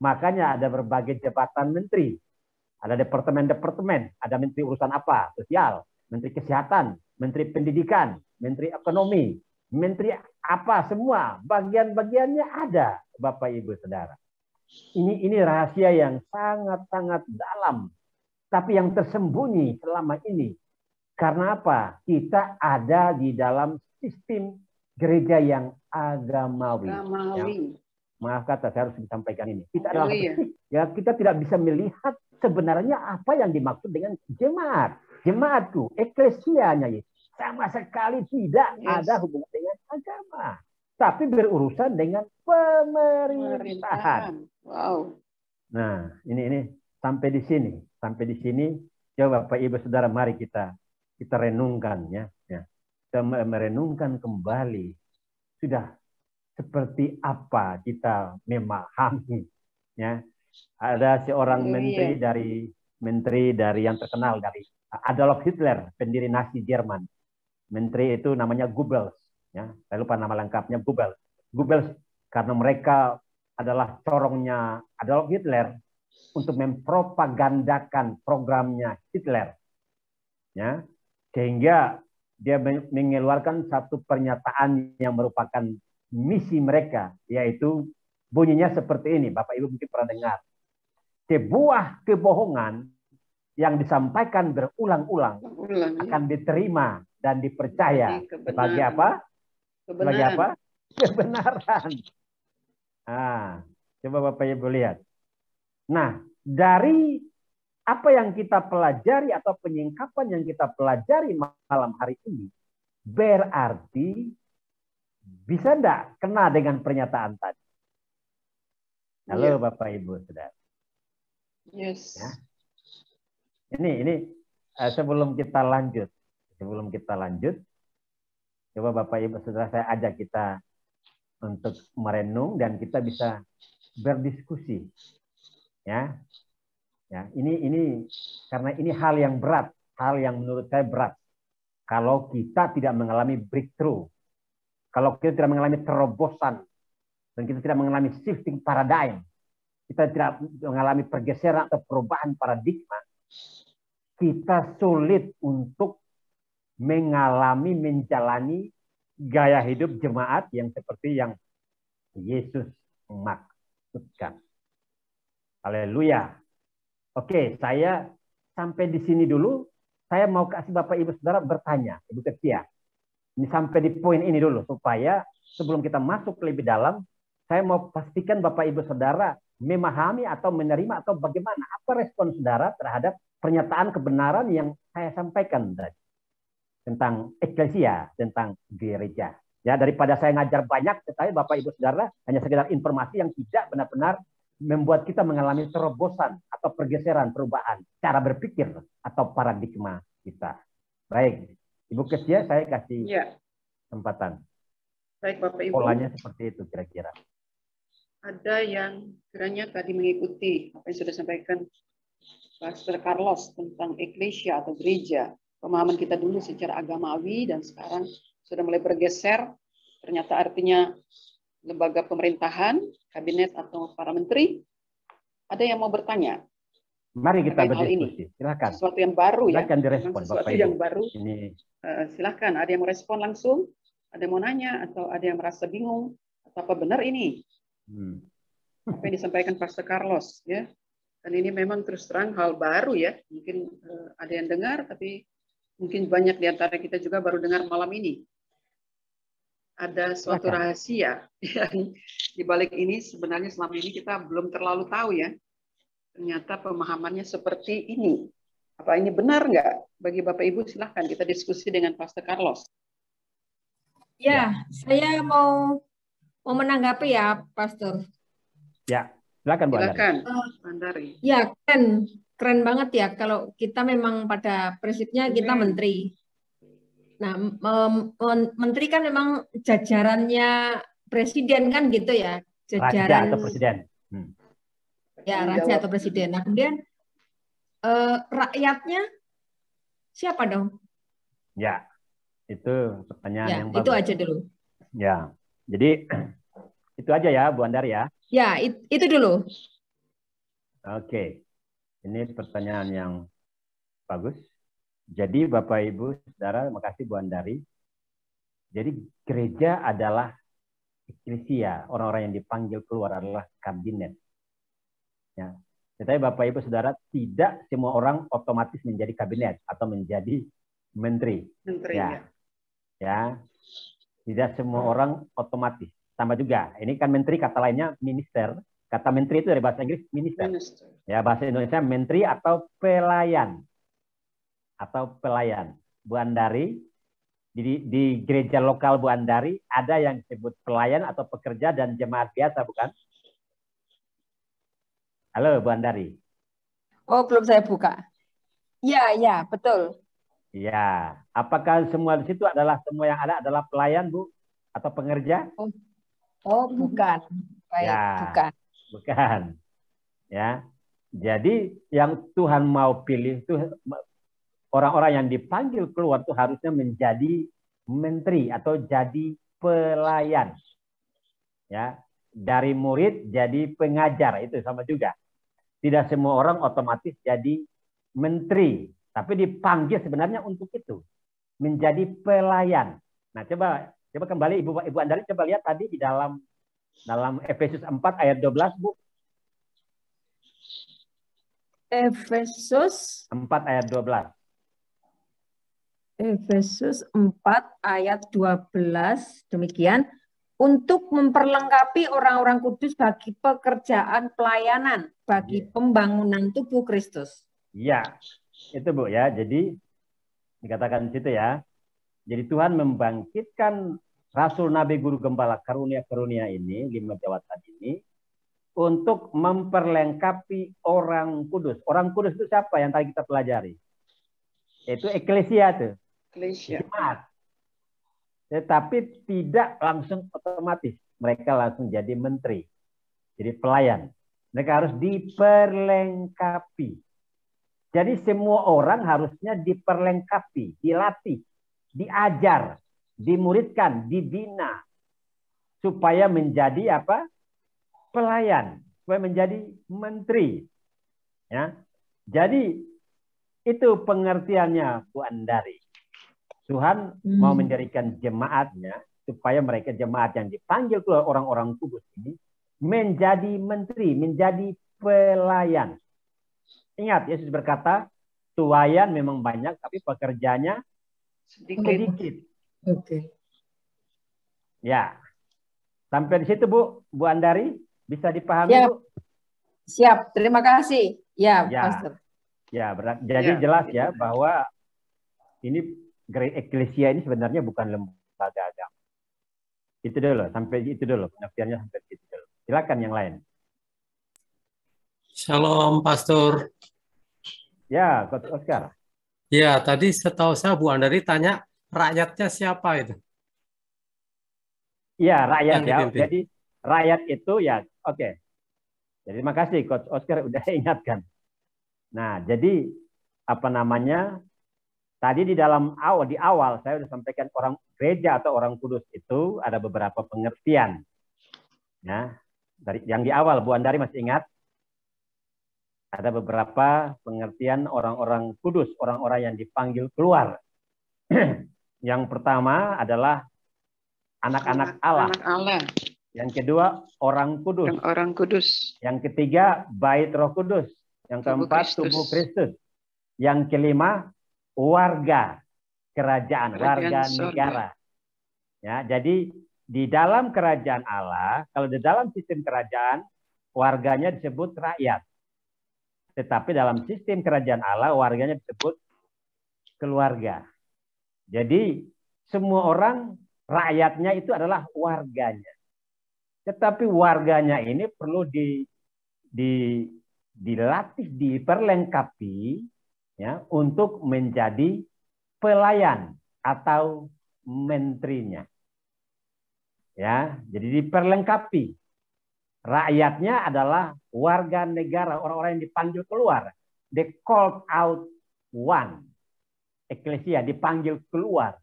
Makanya ada berbagai jabatan menteri. Ada departemen-departemen, ada menteri urusan apa? Sosial, menteri kesehatan, menteri pendidikan, menteri ekonomi, menteri apa semua, bagian-bagiannya ada, Bapak Ibu Saudara. Ini rahasia yang sangat-sangat dalam, tapi yang tersembunyi selama ini. Karena apa? Kita ada di dalam sistem gereja yang agamawi. Maaf kata, saya harus disampaikan ini. Kita adalah kita tidak bisa melihat sebenarnya apa yang dimaksud dengan jemaat. Jemaatku, eklesianya sama sekali tidak ada hubungan dengan agama, tapi berurusan dengan pemerintahan. Wow. Nah, ini sampai di sini. Sampai di sini, coba Bapak Ibu Saudara, mari kita renungkan ya. Kita merenungkan kembali sudah seperti apa kita memahami ya. Ada seorang menteri dari yang terkenal dari Adolf Hitler, pendiri Nazi Jerman. Menteri itu namanya Goebbels ya. Saya lupa nama lengkapnya, Goebbels. Goebbels karena mereka adalah corongnya Adolf Hitler untuk mempropagandakan programnya Hitler. Ya. Sehingga dia mengeluarkan satu pernyataan yang merupakan misi mereka, yaitu bunyinya seperti ini. Bapak Ibu mungkin pernah dengar. Sebuah kebohongan yang disampaikan berulang-ulang akan diterima dan dipercaya sebagai apa? Sebagai apa? Kebenaran. Nah, coba Bapak Ibu lihat. Nah, dari apa yang kita pelajari atau penyingkapan yang kita pelajari malam hari ini, berarti bisa enggak kena dengan pernyataan tadi? Halo Bapak Ibu Saudara. Yes. Ya. Ini sebelum kita lanjut, coba Bapak Ibu Saudara, saya ajak kita untuk merenung dan kita bisa berdiskusi. Ya. Ya, ini karena ini hal yang berat, hal yang menurut saya berat. Kalau kita tidak mengalami breakthrough, kalau kita tidak mengalami terobosan, dan kita tidak mengalami shifting paradigm, kita tidak mengalami pergeseran atau perubahan paradigma, kita sulit untuk menjalani gaya hidup jemaat yang seperti yang Yesus maksudkan. Haleluya. Oke, saya sampai di sini dulu. Saya mau kasih Bapak Ibu Saudara bertanya, Ibu Ketia. Ini sampai di poin ini dulu, supaya sebelum kita masuk lebih dalam, saya mau pastikan Bapak Ibu Saudara memahami atau menerima atau bagaimana, apa respon saudara terhadap pernyataan kebenaran yang saya sampaikan tadi tentang eklesia, tentang gereja. Ya, daripada saya ngajar banyak, tetapi Bapak Ibu Saudara hanya sekedar informasi yang tidak benar-benar membuat kita mengalami terobosan atau pergeseran, perubahan cara berpikir atau paradigma kita. Baik, Ibu Kesia, saya kasih kesempatan. Baik, Bapak Ibu. Polanya seperti itu kira-kira. Ada yang kiranya tadi mengikuti apa yang sudah disampaikan Pastor Carlos tentang eklesia atau gereja. Pemahaman kita dulu secara agamawi dan sekarang sudah mulai bergeser. Ternyata artinya lembaga pemerintahan, kabinet atau para menteri. Ada yang mau bertanya? Mari kita Ini. berdiskusi. Silakan. Sesuatu yang baru ya. Silakan direspon, sesuatu Bapak Ibu. yang baru. Ini Silakan. Ada yang mau respon langsung? Ada yang mau nanya atau ada yang merasa bingung? Atau apa benar ini? Apa yang disampaikan Pastor Carlos ya? Dan ini memang terus terang hal baru ya. Mungkin ada yang dengar, tapi mungkin banyak di antara kita juga baru dengar malam ini. Ada suatu rahasia yang di balik ini sebenarnya selama ini kita belum terlalu tahu ya. Ternyata pemahamannya seperti ini. Apa ini benar nggak? Bagi Bapak Ibu silahkan kita diskusi dengan Pastor Carlos. Ya, saya mau menanggapi ya, Pastor. Ya, silakan Bu Andari. Silakan, Andari. Ya, keren banget ya kalau kita memang pada prinsipnya kita menteri. Nah, menteri kan memang jajarannya presiden kan gitu ya, jajaran Raja atau presiden. Ya, raja atau presiden. Nah, kemudian rakyatnya siapa dong? Ya, itu pertanyaan yang bagus. Itu aja dulu. Ya, jadi itu aja ya, Bu Andari ya. Ya, itu dulu. Oke, ini pertanyaan yang bagus. Jadi Bapak Ibu Saudara, makasih Bu Andari. Jadi gereja adalah eklesia, orang-orang yang dipanggil keluar adalah kabinet. Ya. Tetapi Bapak Ibu Saudara, tidak semua orang otomatis menjadi kabinet atau menjadi menteri. Ya. Tidak semua orang otomatis. Sama juga, ini kan menteri kata lainnya minister. Kata menteri itu dari bahasa Inggris minister. Ya, bahasa Indonesia menteri atau pelayan. Bu Andari, di gereja lokal Bu Andari ada yang disebut pelayan atau pekerja dan jemaat biasa, bukan? Halo Bu Andari. Oh, belum saya buka. Ya, betul. Ya, apakah semua di situ adalah semua yang ada adalah pelayan, Bu, atau pengerja? Oh, bukan. Baik, ya, bukan. Ya. Jadi yang Tuhan mau pilih itu orang-orang yang dipanggil keluar itu harusnya menjadi menteri atau jadi pelayan. Ya, dari murid jadi pengajar, itu sama juga. Tidak semua orang otomatis jadi menteri, tapi dipanggil sebenarnya untuk itu, menjadi pelayan. Nah, coba kembali Ibu Andari, coba lihat tadi di dalam Efesus 4 ayat 12, Bu. Efesus 4 ayat 12. Efesus 4 ayat 12 demikian, untuk memperlengkapi orang-orang kudus bagi pekerjaan pelayanan bagi pembangunan tubuh Kristus. Iya, itu Bu ya. Jadi dikatakan di situ ya. Jadi Tuhan membangkitkan Rasul, Nabi, Guru, Gembala, karunia-karunia ini, 5 jawatan ini, untuk memperlengkapi orang kudus. Orang kudus itu siapa yang tadi kita pelajari? Itu eklesia tuh. Jemaat. Tetapi tidak langsung otomatis. Mereka langsung jadi menteri. Jadi pelayan. Mereka harus diperlengkapi. Jadi semua orang harusnya diperlengkapi, dilatih, diajar, dimuridkan, dibina. Supaya menjadi apa? Pelayan. Supaya menjadi menteri. Ya. Jadi itu pengertiannya Bu Andari. Tuhan mau mendirikan jemaatnya supaya mereka jemaat yang dipanggil keluar orang-orang kudus ini menjadi menteri, menjadi pelayan. Ingat, Yesus berkata, tuayan memang banyak, tapi pekerjanya sedikit. Oke. Ya, sampai di situ Bu Andari, bisa dipahami Bu? Siap, terima kasih. Ya, Pastor. Ya, jadi jelas ya bahwa ini eklesia ini sebenarnya bukan lembaga agama. Itu dulu, sampai itu dulu, pengertiannya sampai itu dulu. Silakan yang lain. Shalom, Pastor. Ya, Coach Oscar. Ya, tadi setahu saya Bu Andari tanya rakyatnya siapa itu? Iya, rakyat Yang ya. dipimpin. Jadi rakyat itu ya, oke. Jadi terima kasih Coach Oscar udah ingatkan. Nah, jadi apa namanya? Tadi di awal saya sudah sampaikan orang gereja atau orang kudus itu ada beberapa pengertian. Ya, dari yang di awal Bu Andari masih ingat? Ada beberapa pengertian orang-orang kudus, orang-orang yang dipanggil keluar. Yang pertama adalah anak-anak Allah. Anak Allah. Yang kedua, orang kudus. Orang kudus. Yang ketiga, bait Roh Kudus. Yang keempat, tubuh Kristus. Yang kelima, warga kerajaan, warga negara. Ya, jadi di dalam kerajaan Allah, kalau di dalam sistem kerajaan, warganya disebut rakyat. Tetapi dalam sistem kerajaan Allah, warganya disebut keluarga. Jadi semua orang, rakyatnya itu adalah warganya. Tetapi warganya ini perlu dilatih, diperlengkapi ya, untuk menjadi pelayan atau menterinya. Ya, jadi diperlengkapi. Rakyatnya adalah warga negara, orang-orang yang dipanggil keluar. They called out one. Eklesia dipanggil keluar.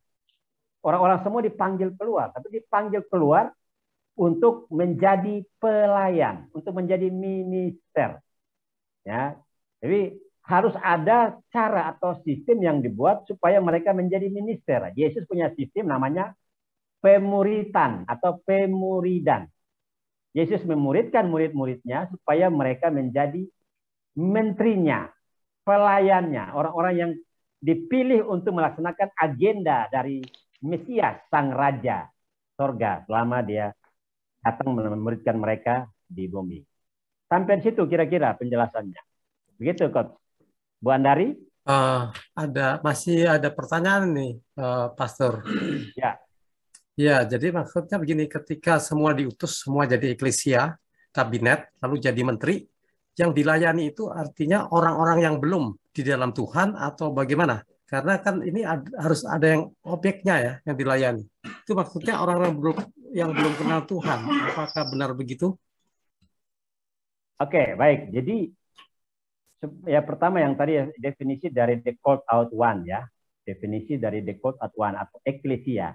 Orang-orang semua dipanggil keluar, tapi dipanggil keluar untuk menjadi pelayan, untuk menjadi minister. Ya, jadi harus ada cara atau sistem yang dibuat supaya mereka menjadi minister. Yesus punya sistem namanya pemuritan atau pemuridan. Yesus memuridkan murid-muridnya supaya mereka menjadi menterinya, pelayannya, orang-orang yang dipilih untuk melaksanakan agenda dari Mesias, Sang Raja Sorga, selama dia datang memuridkan mereka di bumi. Sampai di situ kira-kira penjelasannya. Begitu, Coach. Bu Andari? Masih ada pertanyaan nih, Pastor. Ya. Ya, jadi maksudnya begini, ketika semua diutus, semua jadi eklesia, kabinet, lalu jadi menteri, yang dilayani itu artinya orang-orang yang belum di dalam Tuhan atau bagaimana? Karena kan ini harus ada yang objeknya ya, yang dilayani. Itu maksudnya orang-orang yang belum kenal Tuhan. Apakah benar begitu? Oke, baik. Jadi ya pertama yang tadi definisi dari the called out one ya. Definisi dari the called out one atau eklesia.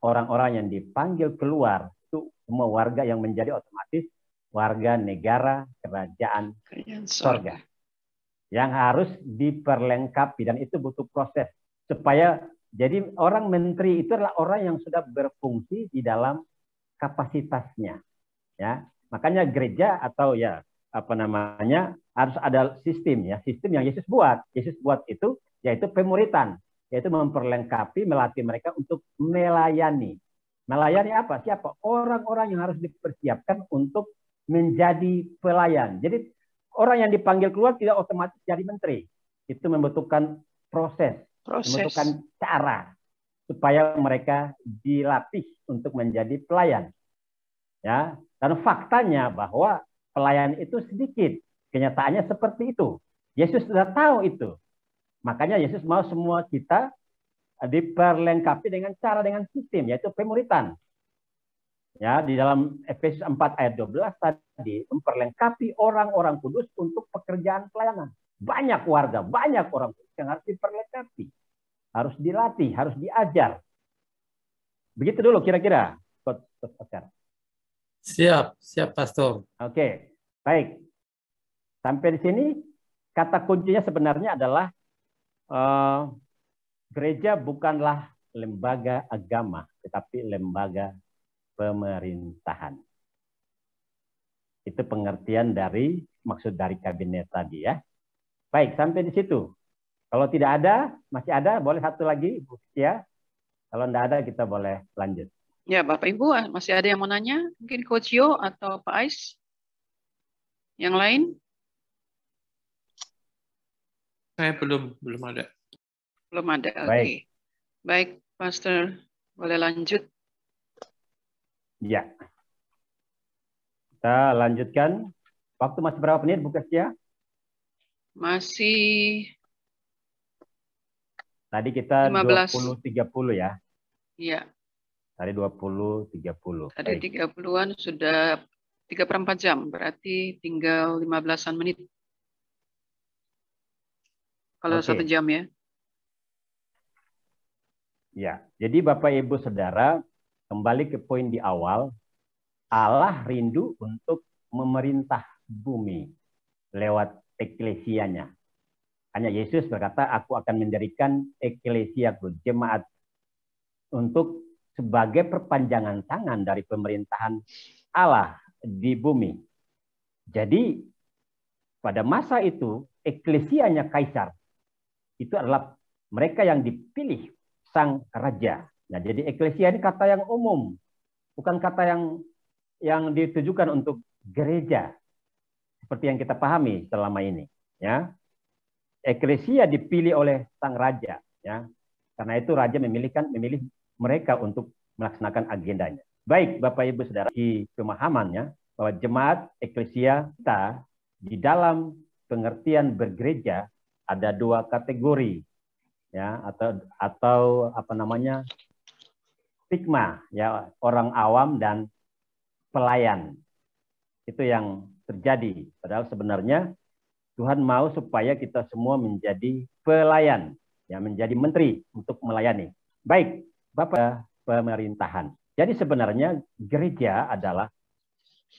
Orang-orang yang dipanggil keluar itu semua warga yang menjadi otomatis warga negara kerajaan sorga yang harus diperlengkapi, dan itu butuh proses supaya jadi orang menteri itu adalah orang yang sudah berfungsi di dalam kapasitasnya ya. Makanya gereja atau ya apa namanya harus ada sistem ya, sistem yang Yesus buat itu yaitu pemuritan, yaitu memperlengkapi, melatih mereka untuk melayani. Melayani apa? Siapa? Orang-orang yang harus dipersiapkan untuk menjadi pelayan. Jadi orang yang dipanggil keluar tidak otomatis jadi menteri. Itu membutuhkan proses. Membutuhkan cara supaya mereka dilatih untuk menjadi pelayan. Ya, dan faktanya bahwa pelayan itu sedikit. Kenyataannya seperti itu. Yesus sudah tahu itu. Makanya Yesus mau semua kita diperlengkapi dengan sistem, yaitu pemuritan. Ya, di dalam Efesus 4 ayat 12 tadi memperlengkapi orang-orang kudus untuk pekerjaan pelayanan. Banyak warga, banyak orang kudus yang harus diperlengkapi, harus dilatih, harus diajar. Begitu dulu kira-kira, Coach Oscar. Siap, Pastor. Oke, baik. Sampai di sini kata kuncinya sebenarnya adalah gereja bukanlah lembaga agama, tetapi lembaga pemerintahan. Itu pengertian dari maksud dari kabinet tadi ya. Baik, sampai di situ. Kalau tidak ada, masih ada, boleh satu lagi, Bu Cia. Kalau tidak ada, kita boleh lanjut. Ya, Bapak Ibu, masih ada yang mau nanya? Mungkin Coach Yo atau Pak Ais? Yang lain? Saya belum ada. Belum ada. Baik. Baik, Pastor, boleh lanjut. Ya. Kita lanjutkan. Waktu masih berapa menit, Bu Kestia? Masih Tadi kita 15. 20-30 ya? Iya. Tadi 20-30. Tadi 30-an sudah 3/4 jam, berarti tinggal 15-an menit. Kalau 1 jam ya. Ya, jadi Bapak Ibu Saudara, kembali ke poin di awal, Allah rindu untuk memerintah bumi lewat eklesianya. Hanya Yesus berkata, aku akan mendirikan eklesiaku, jemaat, untuk sebagai perpanjangan tangan dari pemerintahan Allah di bumi. Jadi pada masa itu eklesianya kaisar itu adalah mereka yang dipilih sang raja. Nah, jadi eklesia ini kata yang umum, bukan kata yang ditujukan untuk gereja seperti yang kita pahami selama ini. Ya, eklesia dipilih oleh sang raja. Ya, karena itu raja memilih mereka untuk melaksanakan agendanya. Baik, Bapak Ibu Saudara, di pemahamannya bahwa jemaat eklesia kita di dalam pengertian bergereja ada 2 kategori, ya, atau apa namanya, stigma, ya, orang awam dan pelayan. Itu yang terjadi. Padahal sebenarnya Tuhan mau supaya kita semua menjadi pelayan, ya, menjadi menteri untuk melayani. Baik, Bapak pemerintahan. Jadi sebenarnya gereja adalah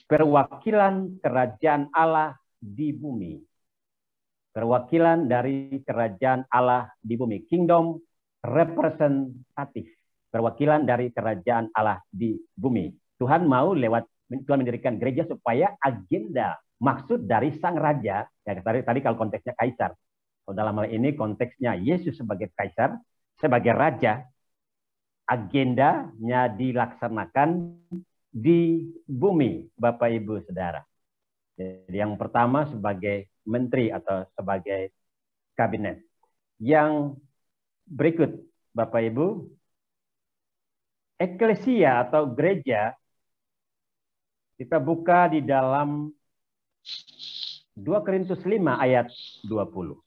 perwakilan kerajaan Allah di bumi. Perwakilan dari kerajaan Allah di bumi. Kingdom representatif. Perwakilan dari kerajaan Allah di bumi. Tuhan mau Tuhan mendirikan gereja supaya agenda, maksud dari sang raja, ya, tadi kalau konteksnya kaisar. Kalau dalam hal ini konteksnya Yesus sebagai kaisar, sebagai raja, agendanya dilaksanakan di bumi, Bapak Ibu Saudara. Jadi yang pertama sebagai menteri atau sebagai kabinet. Yang berikut, Bapak Ibu, eklesia atau gereja, kita buka di dalam 2 Korintus 5 ayat 20.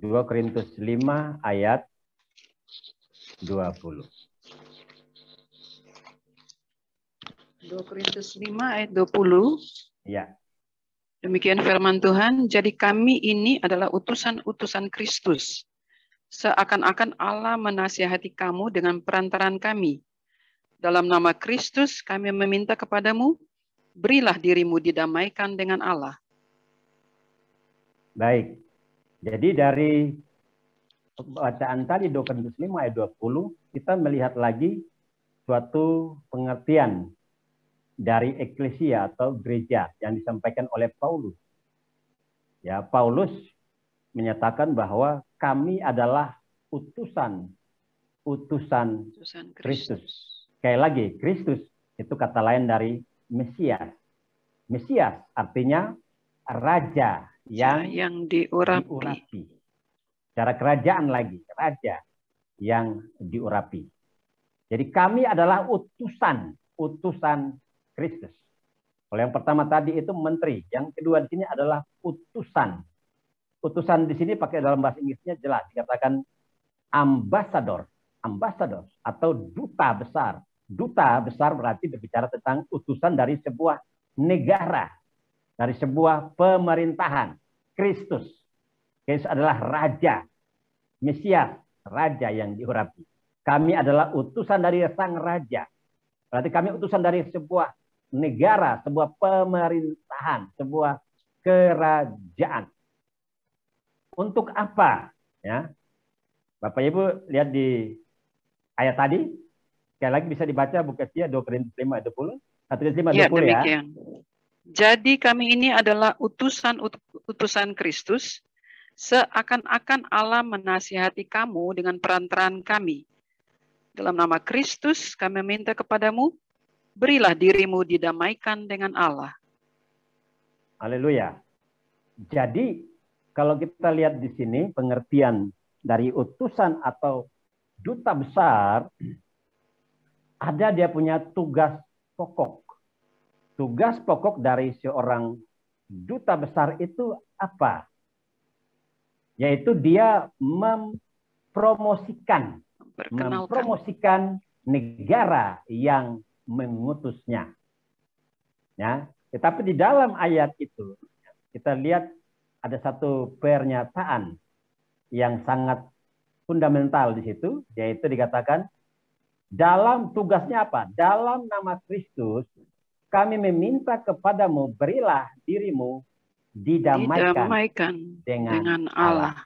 2 Korintus 5 ayat 20. 2 Korintus 5 ayat 20. Ya. Demikian firman Tuhan, jadi kami ini adalah utusan-utusan Kristus. Seakan-akan Allah menasihati kamu dengan perantaran kami. Dalam nama Kristus kami meminta kepadamu, berilah dirimu didamaikan dengan Allah. Baik. Jadi dari bacaan tadi 2 Korintus 5 ayat 20, kita melihat lagi suatu pengertian dari eklesia atau gereja yang disampaikan oleh Paulus. Ya, Paulus menyatakan bahwa kami adalah utusan Kristus. Sekali lagi, Kristus itu kata lain dari Mesias. Mesias artinya raja yang diurapi. Cara kerajaan lagi, raja yang diurapi. Jadi kami adalah utusan Kristus. Kalau yang pertama tadi itu menteri, yang kedua di sini adalah utusan. Utusan di sini pakai dalam bahasa Inggrisnya jelas dikatakan ambassador atau duta besar. Duta besar berarti berbicara tentang utusan dari sebuah negara, dari sebuah pemerintahan. Kristus adalah raja, Mesias, raja yang diurapi. Kami adalah utusan dari sang raja. Berarti kami utusan dari sebuah negara, sebuah pemerintahan, sebuah kerajaan. Untuk apa? Ya, Bapak Ibu lihat di ayat tadi. Sekali lagi bisa dibaca buku Kestia 2 Korintus 5 ayat 20. 1 Korintus 5 ayat 20 ya. Jadi kami ini adalah utusan Kristus, seakan-akan Allah menasihati kamu dengan perantaraan kami. Dalam nama Kristus kami minta kepadamu, berilah dirimu didamaikan dengan Allah. Haleluya. Jadi kalau kita lihat di sini pengertian dari utusan atau duta besar, ada dia punya tugas pokok. Tugas pokok dari seorang duta besar itu apa? Yaitu dia mempromosikan negara yang mengutusnya. Ya, tetapi di dalam ayat itu kita lihat ada satu pernyataan yang sangat fundamental di situ, yaitu dikatakan dalam tugasnya apa? Dalam nama Kristus kami meminta kepadamu, berilah dirimu didamaikan dengan Allah.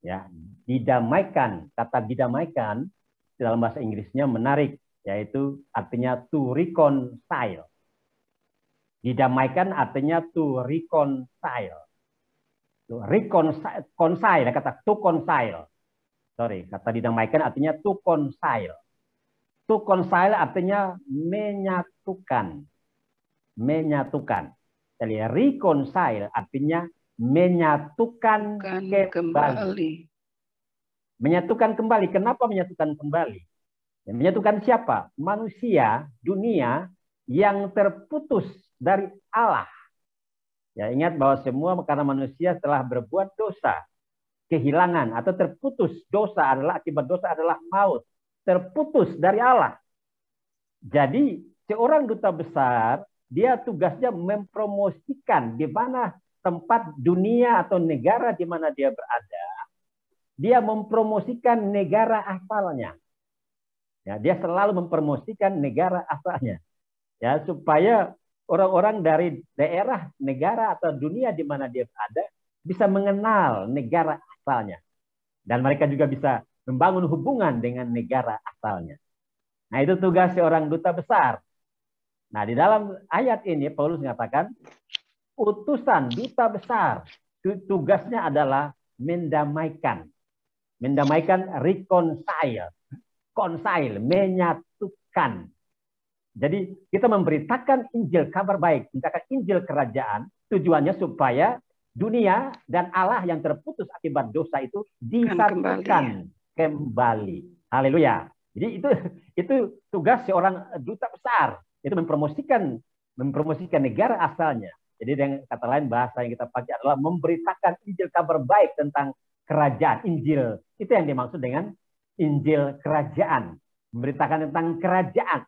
Ya, didamaikan. Kata didamaikan dalam bahasa Inggrisnya menarik, yaitu artinya to reconcile. Didamaikan artinya to reconcile. To reconcile, kata to concile. Sorry, kata didamaikan artinya to concile. To concile artinya menyatukan. Menyatukan. Jadi reconcile artinya menyatukan kembali. Menyatukan kembali. Kenapa menyatukan kembali? Menyatukan siapa? Manusia, dunia yang terputus dari Allah. Ya, ingat bahwa semua karena manusia telah berbuat dosa, kehilangan atau terputus. Dosa adalah akibat dosa adalah maut. Terputus dari Allah. Jadi seorang duta besar, dia tugasnya mempromosikan di mana tempat dunia atau negara di mana dia berada. Dia mempromosikan negara asalnya. Ya, dia selalu mempromosikan negara asalnya. Ya, supaya orang-orang dari daerah, negara atau dunia di mana dia berada bisa mengenal negara asalnya. Dan mereka juga bisa membangun hubungan dengan negara asalnya. Nah, itu tugas seorang duta besar. Nah, di dalam ayat ini Paulus mengatakan utusan duta besar tugasnya adalah mendamaikan. Mendamaikan, reconcile. Concile, menyatukan. Jadi kita memberitakan Injil, kabar baik, memberitakan Injil kerajaan, tujuannya supaya dunia dan Allah yang terputus akibat dosa itu disatukan kembali. Haleluya. Jadi itu tugas seorang duta besar, itu mempromosikan negara asalnya. Jadi dengan kata lain bahasa yang kita pakai adalah memberitakan Injil, kabar baik tentang kerajaan. Injil itu yang dimaksud dengan Injil kerajaan, memberitakan tentang kerajaan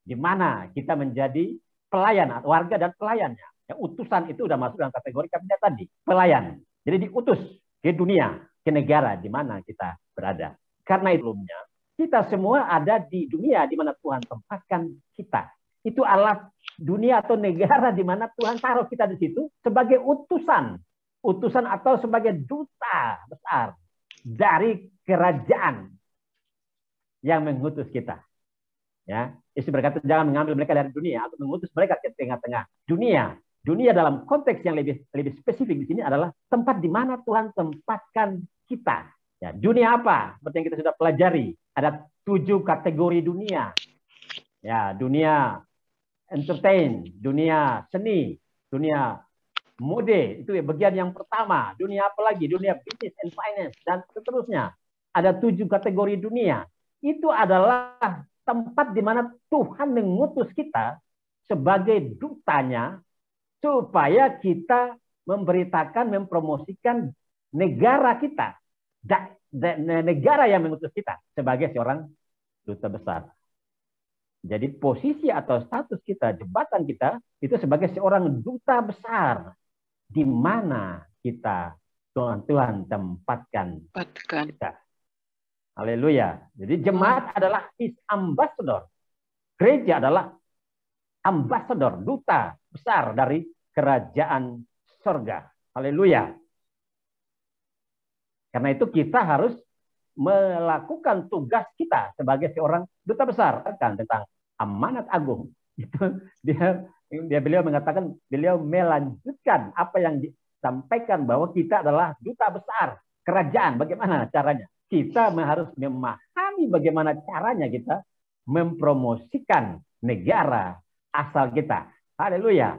di mana kita menjadi pelayan, warga dan pelayannya. Ya, utusan itu sudah masuk dalam kategori kabinet tadi, pelayan. Jadi diutus ke dunia, ke negara di mana kita berada. Karena itu sebelumnya kita semua ada di dunia di mana Tuhan tempatkan kita. Itu alat dunia atau negara di mana Tuhan taruh kita di situ sebagai utusan atau sebagai duta besar dari kerajaan yang mengutus kita. Ya, Yesus berkata jangan mengambil mereka dari dunia atau mengutus mereka ke tengah-tengah dunia. Dunia dalam konteks yang lebih spesifik di sini adalah tempat di mana Tuhan tempatkan kita. Ya, dunia apa? Seperti yang kita sudah pelajari, ada 7 kategori dunia. Ya, dunia entertain, dunia seni, dunia mode, itu bagian yang pertama. Dunia apa lagi? Dunia business and finance dan seterusnya. Ada 7 kategori dunia. Itu adalah tempat di mana Tuhan mengutus kita sebagai dutanya supaya kita memberitakan, mempromosikan negara kita. Negara yang mengutus kita sebagai seorang duta besar. Jadi posisi atau status kita, jabatan kita itu sebagai seorang duta besar di mana kita Tuhan tempatkan kita. Haleluya. Jadi jemaat adalah his ambassador. Gereja adalah ambassador, duta besar dari kerajaan surga. Haleluya. Karena itu kita harus melakukan tugas kita sebagai seorang duta besar tentang amanat agung. Itu beliau mengatakan, beliau melanjutkan apa yang disampaikan bahwa kita adalah duta besar kerajaan. Bagaimana caranya? Kita harus memahami bagaimana caranya kita mempromosikan negara asal kita. Haleluya.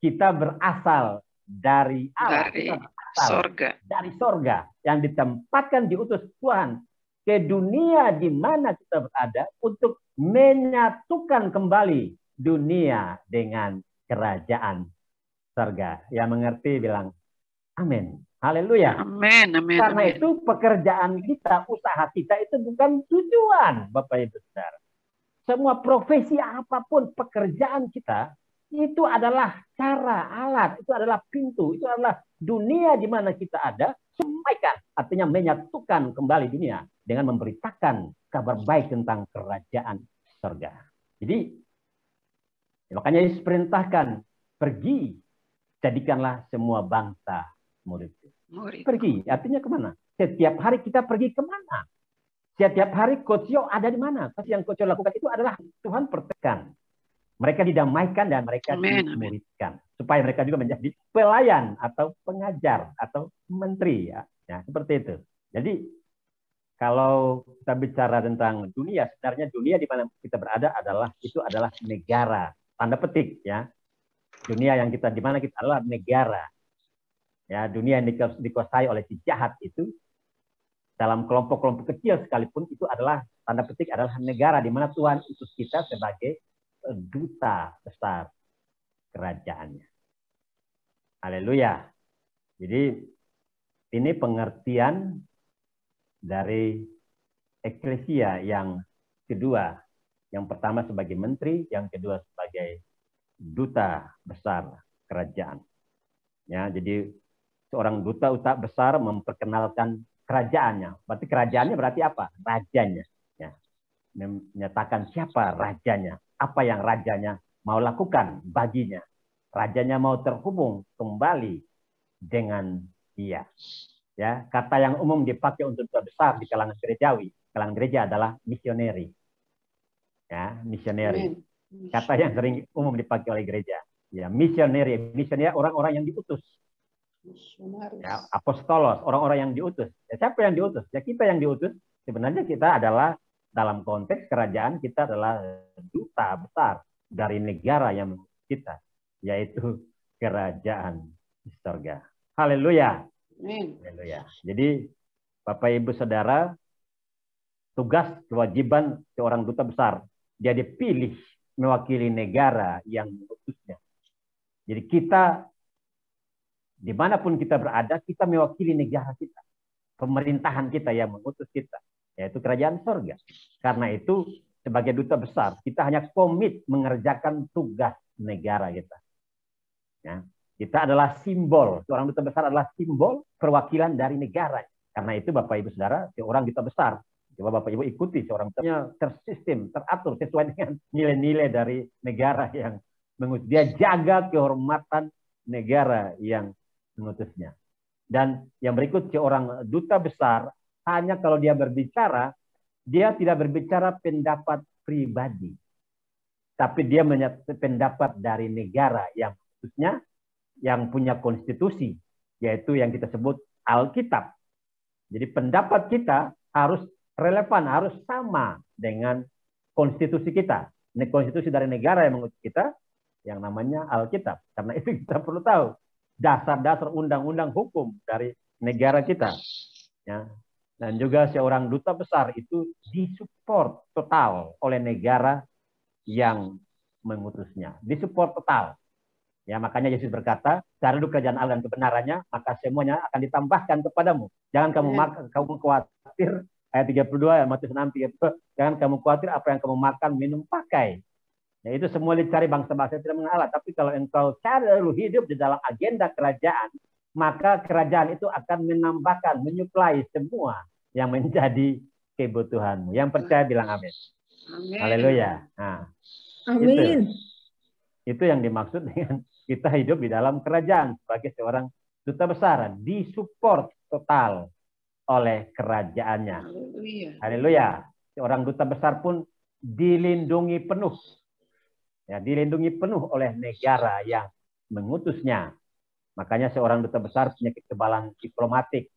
Kita berasal dari Allah. Kita berasal dari sorga, yang ditempatkan diutus Tuhan ke dunia di mana kita berada untuk menyatukan kembali dunia dengan kerajaan sorga. Yang mengerti bilang amin. Haleluya. Amin, amin. Karena amin. itu pekerjaan kita, usaha kita itu bukan tujuan, Bapak Ibu Saudara. Semua profesi apapun pekerjaan kita itu adalah cara, alat, itu adalah pintu, itu adalah dunia di mana kita ada, sampaikan, artinya menyatukan kembali dunia dengan memberitakan kabar baik tentang kerajaan surga. Jadi makanya Yesus perintahkan, pergi, jadikanlah semua bangsa murid. Pergi, artinya kemana? Setiap hari kita pergi kemana? Setiap hari Coach Yo ada di mana? Pasti yang Coach Yo lakukan itu adalah Tuhan pertekan. Mereka didamaikan dan mereka dimuridkan. Supaya mereka juga menjadi pelayan atau pengajar atau menteri. Ya, seperti itu. Jadi kalau kita bicara tentang dunia, sebenarnya dunia di mana kita berada adalah negara. Tanda petik ya. Dunia yang kita di mana kita adalah negara. Ya, dunia yang dikuasai oleh si jahat itu dalam kelompok-kelompok kecil sekalipun itu adalah tanda petik adalah negara di mana Tuhan utus kita sebagai duta besar kerajaannya. Haleluya. Jadi ini pengertian dari eklesia yang kedua. Yang pertama sebagai menteri, yang kedua sebagai duta besar kerajaan. Ya, jadi seorang duta besar memperkenalkan kerajaannya. Berarti kerajaannya berarti apa? Rajanya. Ya. Menyatakan siapa rajanya. Apa yang rajanya mau lakukan baginya. Rajanya mau terhubung kembali dengan dia. Ya, kata yang umum dipakai untuk duta besar di kalangan gerejawi. Kalangan gereja adalah misioneri. Ya, misioneri. Kata yang sering umum dipakai oleh gereja. Ya, misioneri. Misioneri orang-orang yang diutus. Ya, apostolos, orang-orang yang diutus. Ya, siapa yang diutus? Ya, kita yang diutus. Sebenarnya kita adalah dalam konteks kerajaan kita adalah duta besar dari negara yang kita, yaitu kerajaan di surga. Haleluya. Haleluya. Jadi Bapak Ibu Saudara, tugas kewajiban seorang duta besar, dia dipilih mewakili negara yang mengutusnya. Jadi kita dimanapun kita berada, kita mewakili negara kita. Pemerintahan kita yang mengutus kita, yaitu kerajaan surga. Karena itu, sebagai duta besar, kita hanya komit mengerjakan tugas negara kita. Ya. Kita adalah simbol, seorang duta besar adalah simbol perwakilan dari negara. Karena itu Bapak Ibu Saudara, seorang duta besar, coba Bapak Ibu ikuti, seorang duta tersistem, teratur, sesuai dengan nilai-nilai dari negara yang mengutus. Dia jaga kehormatan negara yang mengutusnya. Dan yang berikut, seorang duta besar hanya kalau dia berbicara, dia tidak berbicara pendapat pribadi, tapi dia menyatakan pendapat dari negara yang mengutusnya, yang punya konstitusi, yaitu yang kita sebut Alkitab. Jadi pendapat kita harus relevan, harus sama dengan konstitusi kita. Ini konstitusi dari negara yang mengutus kita, yang namanya Alkitab. Karena itu kita perlu tahu dasar-dasar undang-undang hukum dari negara kita. Ya. Dan juga seorang duta besar itu disupport total oleh negara yang mengutusnya. Disupport total. Ya, makanya Yesus berkata, cari dulu kerajaan Allah dan kebenarannya, maka semuanya akan ditambahkan kepadamu. Jangan kamu khawatir, ayat 32, Matius 6:32, jangan kamu khawatir apa yang kamu makan, minum, pakai. Ya, itu semua dicari bangsa-bangsa tidak mengenal Allah. Tapi kalau engkau cari dulu hidup di dalam agenda kerajaan, maka kerajaan itu akan menambahkan, menyuplai semua yang menjadi kebutuhanmu. Yang percaya bilang amin. Amin. Haleluya. Nah, amin. Itu yang dimaksud dengan kita hidup di dalam kerajaan sebagai seorang duta besar, disupport total oleh kerajaannya. Haleluya. Haleluya. Seorang duta besar pun dilindungi penuh. Ya, dilindungi penuh oleh negara yang mengutusnya. Makanya seorang duta besar punya kekebalan diplomatik.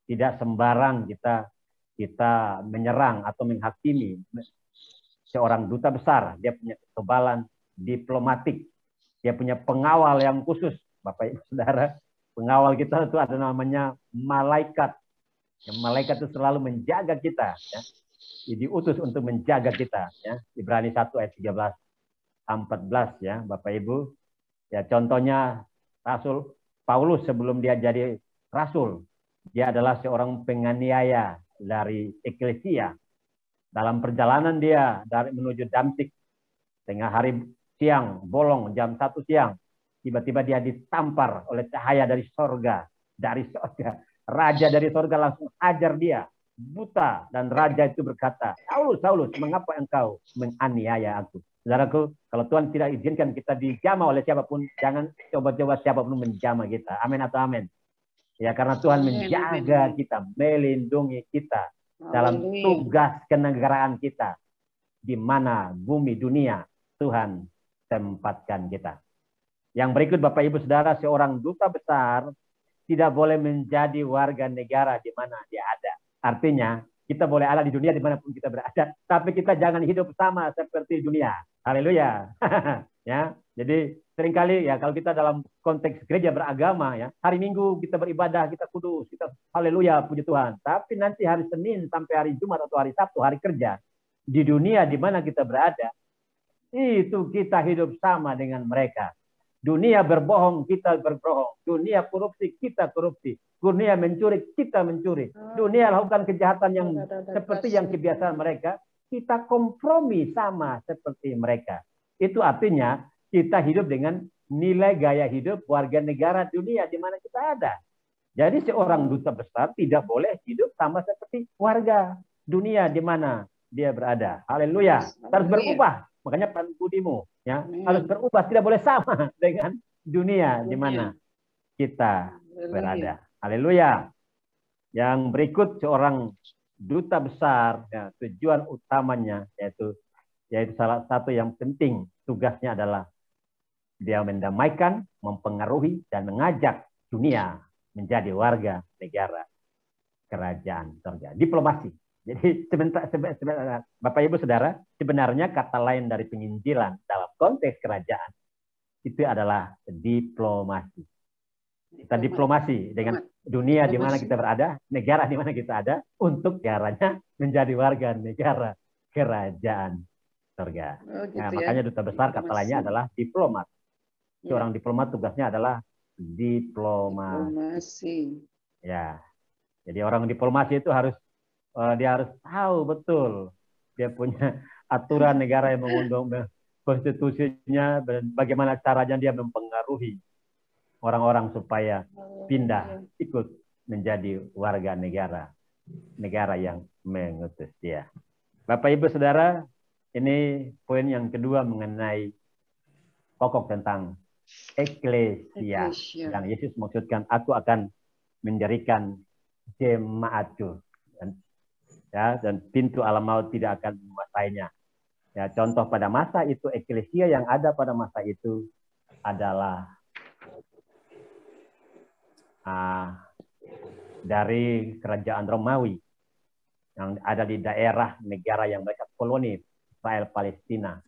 Tidak sembarang kita menyerang atau menghakimi seorang duta besar. Dia punya kekebalan diplomatik. Dia punya pengawal yang khusus, Bapak Ibu Saudara, Pengawal kita itu ada namanya malaikat. Yang malaikat itu selalu menjaga kita. Ya. Diutus untuk menjaga kita. Ya. Ibrani 1 ayat 13-14 ya, Bapak Ibu. Ya, contohnya Rasul Paulus sebelum dia jadi rasul, dia adalah seorang penganiaya dari eklesia. Dalam perjalanan dia dari menuju Damsyik, tengah hari siang, bolong jam 1 siang, tiba-tiba dia ditampar oleh cahaya dari sorga. Dari sorga. Raja dari sorga langsung ajar dia. Buta. Dan raja itu berkata, Saulus, Saulus, mengapa engkau menganiaya aku? Saudaraku, kalau Tuhan tidak izinkan kita dijamah oleh siapapun, jangan coba-coba siapapun menjamah kita. Amin atau amin? Ya, karena Tuhan menjaga kita, melindungi kita dalam tugas kenegaraan kita. Di mana bumi, dunia, Tuhan tempatkan kita. Yang berikut Bapak Ibu Saudara, seorang duta besar tidak boleh menjadi warga negara di mana dia ada. Artinya, kita boleh ada di dunia dimanapun kita berada, tapi kita jangan hidup sama seperti dunia. Haleluya. Ya, jadi seringkali ya kalau kita dalam konteks gereja beragama ya, hari Minggu kita beribadah, kita kudus, kita haleluya, puji Tuhan. Tapi nanti hari Senin sampai hari Jumat atau hari Sabtu, hari kerja, di dunia di mana kita berada, itu kita hidup sama dengan mereka. Dunia berbohong, kita berbohong. Dunia korupsi, kita korupsi. Dunia mencuri, kita mencuri. Dunia lakukan kejahatan yang seperti yang kebiasaan mereka. Kita kompromi sama seperti mereka. Itu artinya kita hidup dengan nilai gaya hidup warga negara dunia di mana kita ada. Jadi seorang duta besar tidak boleh hidup sama seperti warga dunia di mana dia berada. Haleluya. Harus berubah. Makanya budimu ya harus berubah, tidak boleh sama dengan dunia di mana kita berada. Haleluya. Yang berikut seorang duta besar ya, tujuan utamanya yaitu salah satu yang penting tugasnya adalah dia mendamaikan, mempengaruhi dan mengajak dunia menjadi warga negara kerajaan surga. Diplomasi. Jadi sebenarnya Bapak Ibu Saudara, sebenarnya kata lain dari penginjilan dalam konteks kerajaan itu adalah diplomasi. Kita diplomasi dengan dunia di mana kita berada, negara di mana kita ada, untuk caranya menjadi warga negara kerajaan surga. Nah, makanya duta besar kata lainnya adalah diplomat. Seorang diplomat tugasnya adalah diplomasi. Ya, jadi orang diplomasi itu dia harus tahu betul dia punya aturan negara yang mengundang konstitusinya dan bagaimana caranya dia mempengaruhi orang-orang supaya pindah ikut menjadi warga negara yang mengutus dia. Bapak Ibu Saudara, ini poin yang kedua mengenai pokok tentang eklesia. Dan Yesus maksudkan, aku akan mendirikan jemaatku. Dan pintu alam maut tidak akan menguasainya. Ya, contoh pada masa itu, eklesia yang ada pada masa itu adalah dari kerajaan Romawi yang ada di daerah negara yang mereka koloni, Israel Palestina.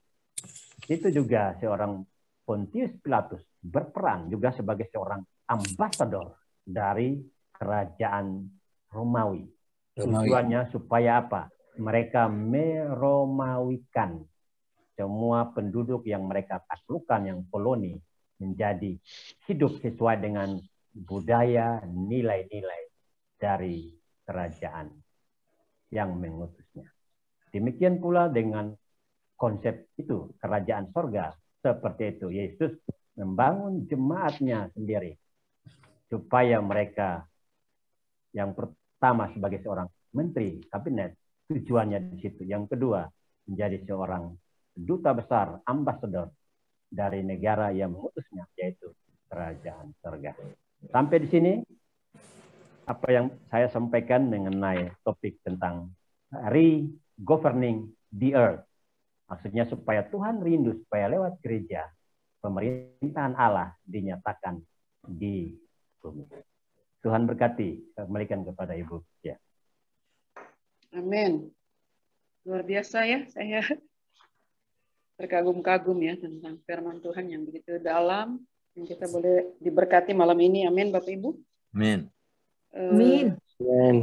Itu juga seorang Pontius Pilatus berperan juga sebagai seorang ambasador dari kerajaan Romawi. Tujuannya supaya apa? Mereka meromawikan semua penduduk yang mereka taklukkan, yang koloni, menjadi hidup sesuai dengan budaya, nilai-nilai dari kerajaan yang mengutusnya. Demikian pula dengan konsep itu, kerajaan sorga. Seperti itu, Yesus membangun jemaatnya sendiri. Supaya mereka yang pertama sebagai seorang menteri kabinet, tujuannya di situ. Yang kedua, menjadi seorang duta besar, ambasador dari negara yang mengutusnya, yaitu kerajaan surga. Sampai di sini apa yang saya sampaikan mengenai topik tentang re-governing the earth. Maksudnya supaya Tuhan rindu, supaya lewat gereja, pemerintahan Allah dinyatakan di bumi. Tuhan berkati, kembalikan kepada Ibu. Ya. Amin. Luar biasa ya, saya terkagum-kagum ya tentang firman Tuhan yang begitu dalam Kita boleh diberkati malam ini. Amin, Bapak Ibu. Amin. Amin. Amin.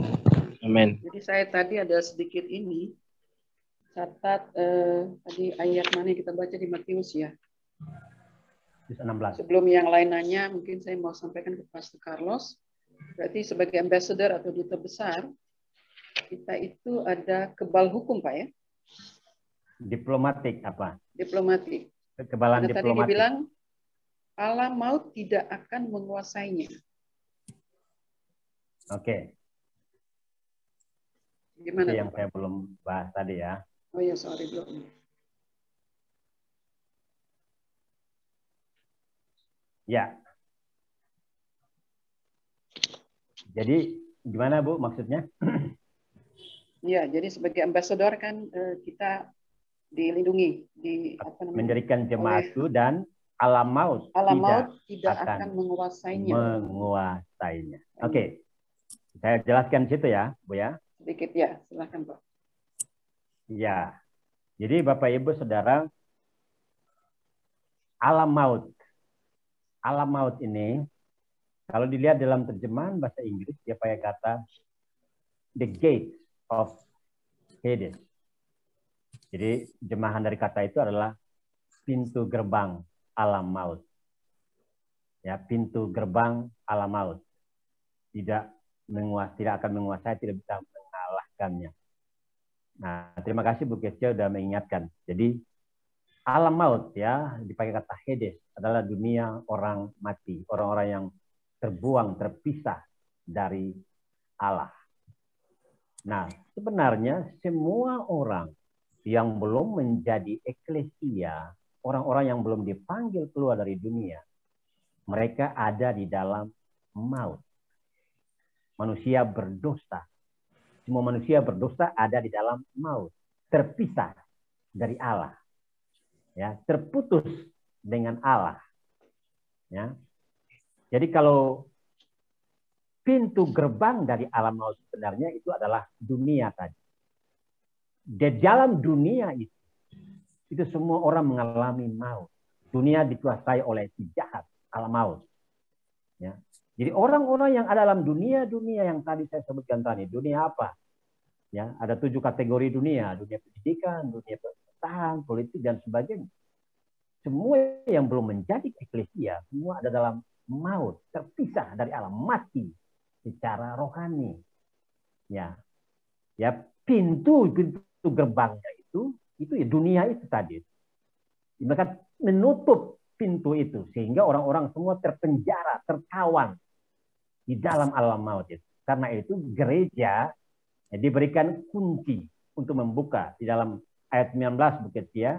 Amin. Jadi saya tadi ada sedikit ini catat tadi ayat mana yang kita baca di Matius ya. 16. Sebelum yang lain nanya, mungkin saya mau sampaikan ke Pastor Carlos. Berarti sebagai ambassador atau duta besar, kita itu ada kebal hukum, Pak ya? Diplomatik apa? Diplomatik. Kekebalan Karena tadi diplomatik. dibilang, Allah maut tidak akan menguasainya. Oke. Gimana Itu yang Pak? saya belum bahas tadi ya. Oh ya, sorry belum. Ya. Jadi gimana Bu maksudnya? Ya, jadi sebagai ambassador kan kita dilindungi di apa namanya? Mendirikan jemaat itu dan alam maut tidak akan menguasainya. Menguasainya. Oke. Saya jelaskan situ ya, Bu ya. Sedikit ya, silakan Pak. Ya. Jadi Bapak Ibu Saudara, alam maut. Alam maut ini kalau dilihat dalam terjemahan bahasa Inggris dia pakai kata the gate of Hades. Jadi terjemahan dari kata itu adalah pintu gerbang alam maut. Ya, pintu gerbang alam maut. Tidak akan menguasai, tidak bisa mengalahkannya. Nah, terima kasih Bu Kece sudah mengingatkan. Jadi alam maut ya dipakai kata Hades adalah dunia orang mati, orang-orang yang terbuang, terpisah dari Allah. Nah, sebenarnya semua orang yang belum menjadi eklesia, orang-orang yang belum dipanggil keluar dari dunia, mereka ada di dalam maut. Manusia berdosa. Semua manusia berdosa ada di dalam maut, terpisah dari Allah. Ya, terputus dengan Allah. Ya. Jadi kalau pintu gerbang dari alam maut sebenarnya itu adalah dunia tadi. Di dalam dunia itu semua orang mengalami maut. Dunia dikuasai oleh si jahat, alam maut. Ya. Jadi orang-orang yang ada dalam dunia yang tadi saya sebutkan tadi, dunia apa? Ya, ada 7 kategori dunia pendidikan, dunia pemerintahan, politik dan sebagainya. Semua yang belum menjadi eklesia, semua ada dalam maut, terpisah dari alam, mati secara rohani. Ya, ya pintu gerbangnya itu ya dunia itu tadi. Mereka menutup pintu itu sehingga orang-orang semua terpenjara, tertawan di dalam alam maut itu. Karena itu gereja diberikan kunci untuk membuka di dalam ayat 19 begitu ya.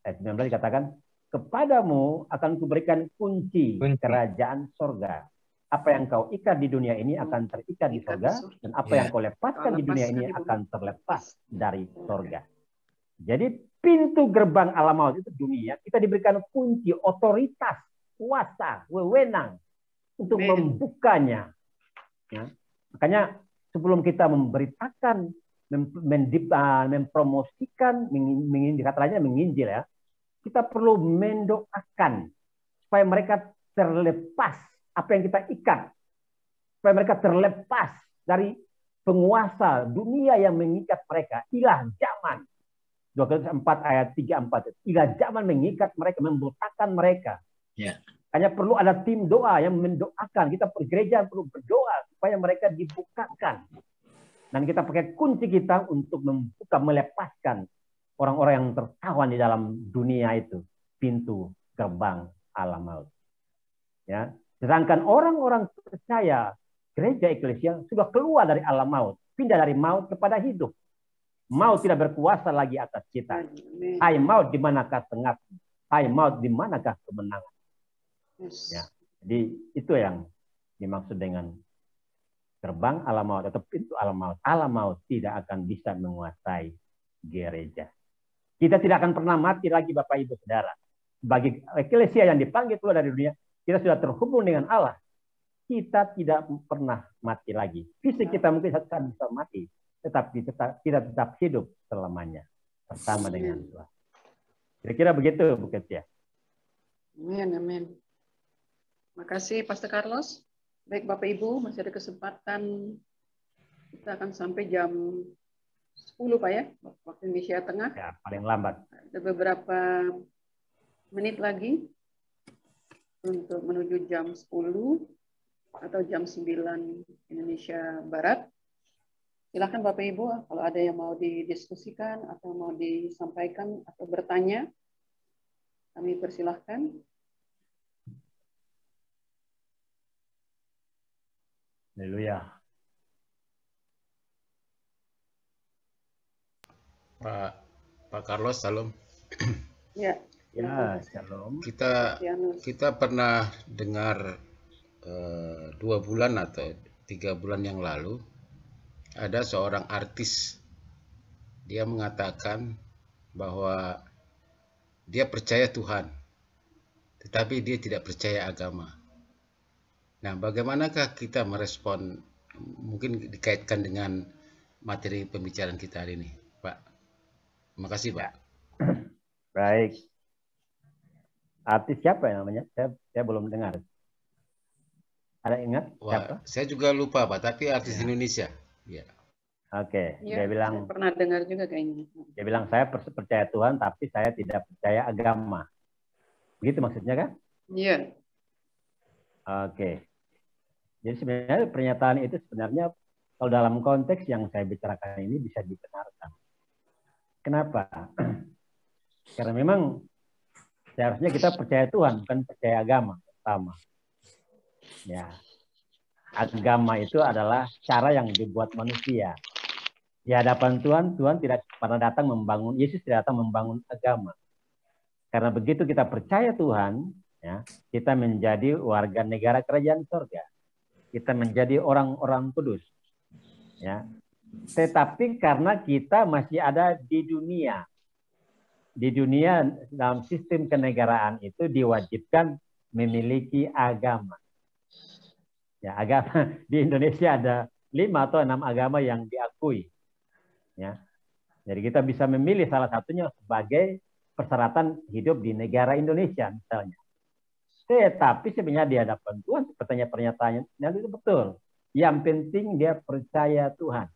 Ayat 19 dikatakan, kepadamu akan kuberikan kunci kerajaan sorga. Apa yang kau ikat di dunia ini akan terikat di sorga, dan apa yang kau lepaskan di dunia ini akan terlepas dari sorga. Jadi pintu gerbang alam maut itu dunia, kita diberikan kunci, otoritas, kuasa, wewenang untuk membukanya. Ya. Makanya sebelum kita memberitakan, mempromosikan, menginjil ya, kita perlu mendoakan supaya mereka terlepas apa yang kita ikat, supaya mereka terlepas dari penguasa dunia yang mengikat mereka. Ilah zaman. 2 Korintus 4 ayat 3-4. Ilah zaman mengikat mereka, membutakan mereka. Yeah. Hanya perlu ada tim doa yang mendoakan. Kita gereja perlu berdoa supaya mereka dibukakan. Dan kita pakai kunci kita untuk membuka, melepaskan orang-orang yang tertawan di dalam dunia itu. Pintu gerbang alam maut. Ya. Sedangkan orang-orang percaya gereja eklesia sudah keluar dari alam maut. Pindah dari maut kepada hidup. Maut tidak berkuasa lagi atas kita. Hai maut, di manakah tengahmu? Hai maut, di manakah kemenangan? Ya. Jadi itu yang dimaksud dengan gerbang alam maut atau pintu alam maut. Alam maut tidak akan bisa menguasai gereja. Kita tidak akan pernah mati lagi Bapak Ibu Saudara. Sebagai eklesia yang dipanggil keluar dari dunia, kita sudah terhubung dengan Allah. Kita tidak pernah mati lagi. Fisik kita mungkin akan bisa mati, tetapi kita tetap hidup selamanya bersama dengan Tuhan. Kira-kira begitu Bu Ketia. Amin, amin. Makasih Pastor Carlos. Baik Bapak Ibu, masih ada kesempatan. Kita akan sampai jam 10 Pak ya, waktu Indonesia Tengah. Ya, paling lambat. Ada beberapa menit lagi untuk menuju jam 10 atau jam 9 Indonesia Barat. Silakan Bapak Ibu, kalau ada yang mau didiskusikan atau mau disampaikan atau bertanya, kami persilahkan. Haleluya. Pak Carlos, salam. Ya. Ya, shalom. Kita pernah dengar 2 bulan atau 3 bulan yang lalu ada seorang artis, dia mengatakan bahwa dia percaya Tuhan, tetapi dia tidak percaya agama. Nah, bagaimanakah kita merespon, mungkin dikaitkan dengan materi pembicaraan kita hari ini, Pak? Terima kasih, Pak. Baik. Artis siapa yang namanya? Saya belum dengar. Ada ingat siapa? Saya juga lupa, Pak, tapi artis Indonesia. Ya. Oke, Ya, dia bilang, saya pernah dengar juga kayaknya. dia bilang saya percaya Tuhan, tapi saya tidak percaya agama. Begitu maksudnya kan? Iya. Oke. Jadi sebenarnya pernyataan itu sebenarnya kalau dalam konteks yang saya bicarakan ini bisa dibenarkan. Kenapa? Karena memang seharusnya kita percaya Tuhan, bukan percaya agama pertama. Ya, agama itu adalah cara yang dibuat manusia. Di hadapan Tuhan, Tuhan tidak pernah datang membangun, Yesus tidak datang membangun agama. Karena begitu kita percaya Tuhan, ya, kita menjadi warga negara kerajaan surga. Kita menjadi orang-orang kudus. Ya. Tetapi karena kita masih ada di dunia dalam sistem kenegaraan itu diwajibkan memiliki agama. Ya, agama di Indonesia ada 5 atau 6 agama yang diakui. Ya. Jadi kita bisa memilih salah satunya sebagai persyaratan hidup di negara Indonesia misalnya. Tetapi sebenarnya di hadapan Tuhan pertanyaan-pernyataannya itu betul. Yang penting dia percaya Tuhan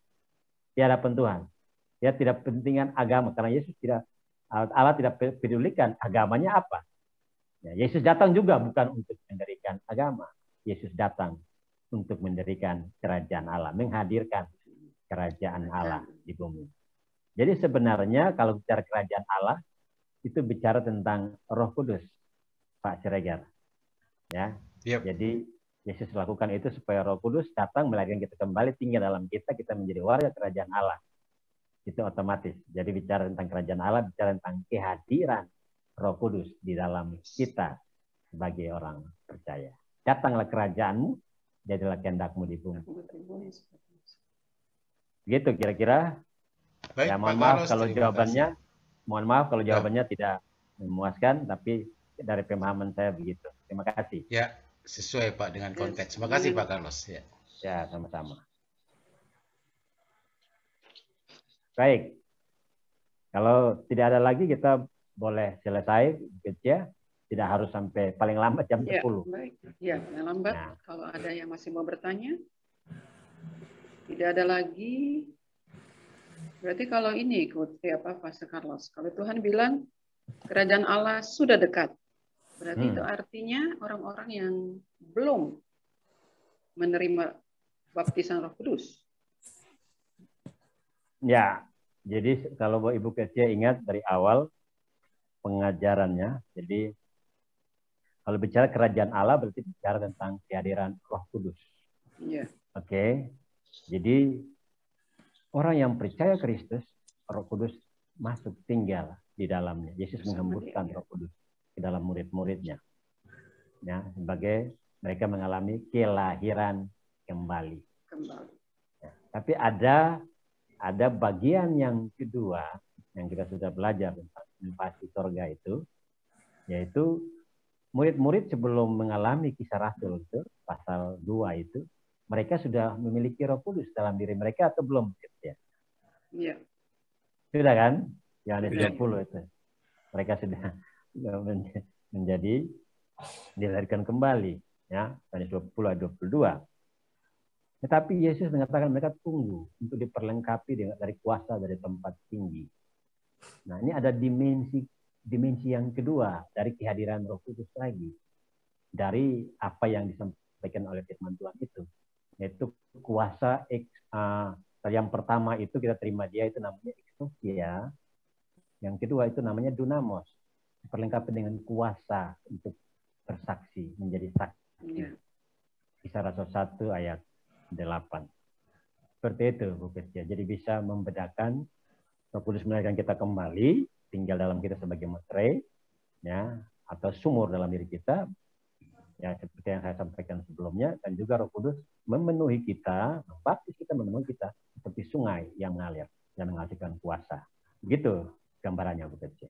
di hadapan Tuhan. Dia tidak pentingan agama karena Allah tidak pedulikan agamanya apa. Ya, Yesus datang juga bukan untuk mendirikan agama. Yesus datang untuk mendirikan kerajaan Allah, menghadirkan kerajaan Allah di bumi. Jadi sebenarnya kalau bicara kerajaan Allah itu bicara tentang Roh Kudus, Pak Siregar. Ya, jadi Yesus lakukan itu supaya Roh Kudus datang melahirkan kita kembali, tinggal dalam kita menjadi warga kerajaan Allah. Itu otomatis. Jadi bicara tentang kerajaan Allah, bicara tentang kehadiran Roh Kudus di dalam kita sebagai orang percaya. Datanglah kerajaanmu, jadilah kehendakmu di bumi. Gitu kira-kira. Baik, ya mohon Pak maaf Carlos, kalau terima jawabannya, kasih. mohon maaf kalau jawabannya tidak memuaskan, tapi dari pemahaman saya begitu. Terima kasih. Ya, sesuai Pak dengan konteks. Terima kasih Pak Carlos. Ya. Ya, sama-sama. Baik. Kalau tidak ada lagi kita boleh selesai ya. Tidak harus sampai paling lambat jam 10. Baik. Ya, yang lambat. Nah. Kalau ada yang masih mau bertanya. Tidak ada lagi. Berarti kalau ini ikuti apa Pastor Carlos. Kalau Tuhan bilang kerajaan Allah sudah dekat. Berarti itu artinya orang-orang yang belum menerima baptisan Roh Kudus. Ya, jadi kalau Ibu Kesia ingat dari awal pengajarannya, jadi kalau bicara kerajaan Allah berarti bicara tentang kehadiran Roh Kudus. Iya. Oke, jadi orang yang percaya Kristus, Roh Kudus masuk tinggal di dalamnya. Yesus menghembuskan Roh Kudus ke dalam murid-muridnya. Ya, sebagai mereka mengalami kelahiran kembali. Ya, tapi ada bagian yang kedua yang kita sudah belajar tentang invasi surga itu, yaitu murid-murid sebelum mengalami kisah Rasul itu, pasal 2 itu, mereka sudah memiliki Roh Kudus dalam diri mereka atau belum? Iya. Sudah kan? Yohanes 20 itu. Mereka sudah menjadi dilahirkan kembali, ya, Yohanes 20 ayat 22. Tetapi Yesus mengatakan mereka tunggu untuk diperlengkapi dari kuasa dari tempat tinggi. Nah, ini ada dimensi yang kedua dari kehadiran Roh Kudus lagi, dari apa yang disampaikan oleh firman Tuhan itu, yaitu kuasa. Yang pertama itu kita terima dia itu namanya exousia, yang kedua itu namanya dunamos, diperlengkapi dengan kuasa untuk bersaksi, menjadi saksi. Kisah Rasul 1 ayat 8. Seperti itu, Bu Kestia. Jadi bisa membedakan Roh Kudus melahirkan kita kembali, tinggal dalam kita sebagai meterai, ya, atau sumur dalam diri kita, ya, seperti yang saya sampaikan sebelumnya, dan juga Roh Kudus memenuhi kita, membaptis kita, memenuhi kita seperti sungai yang mengalir, yang menghasilkan kuasa. Begitu gambarannya, Bu Kestia.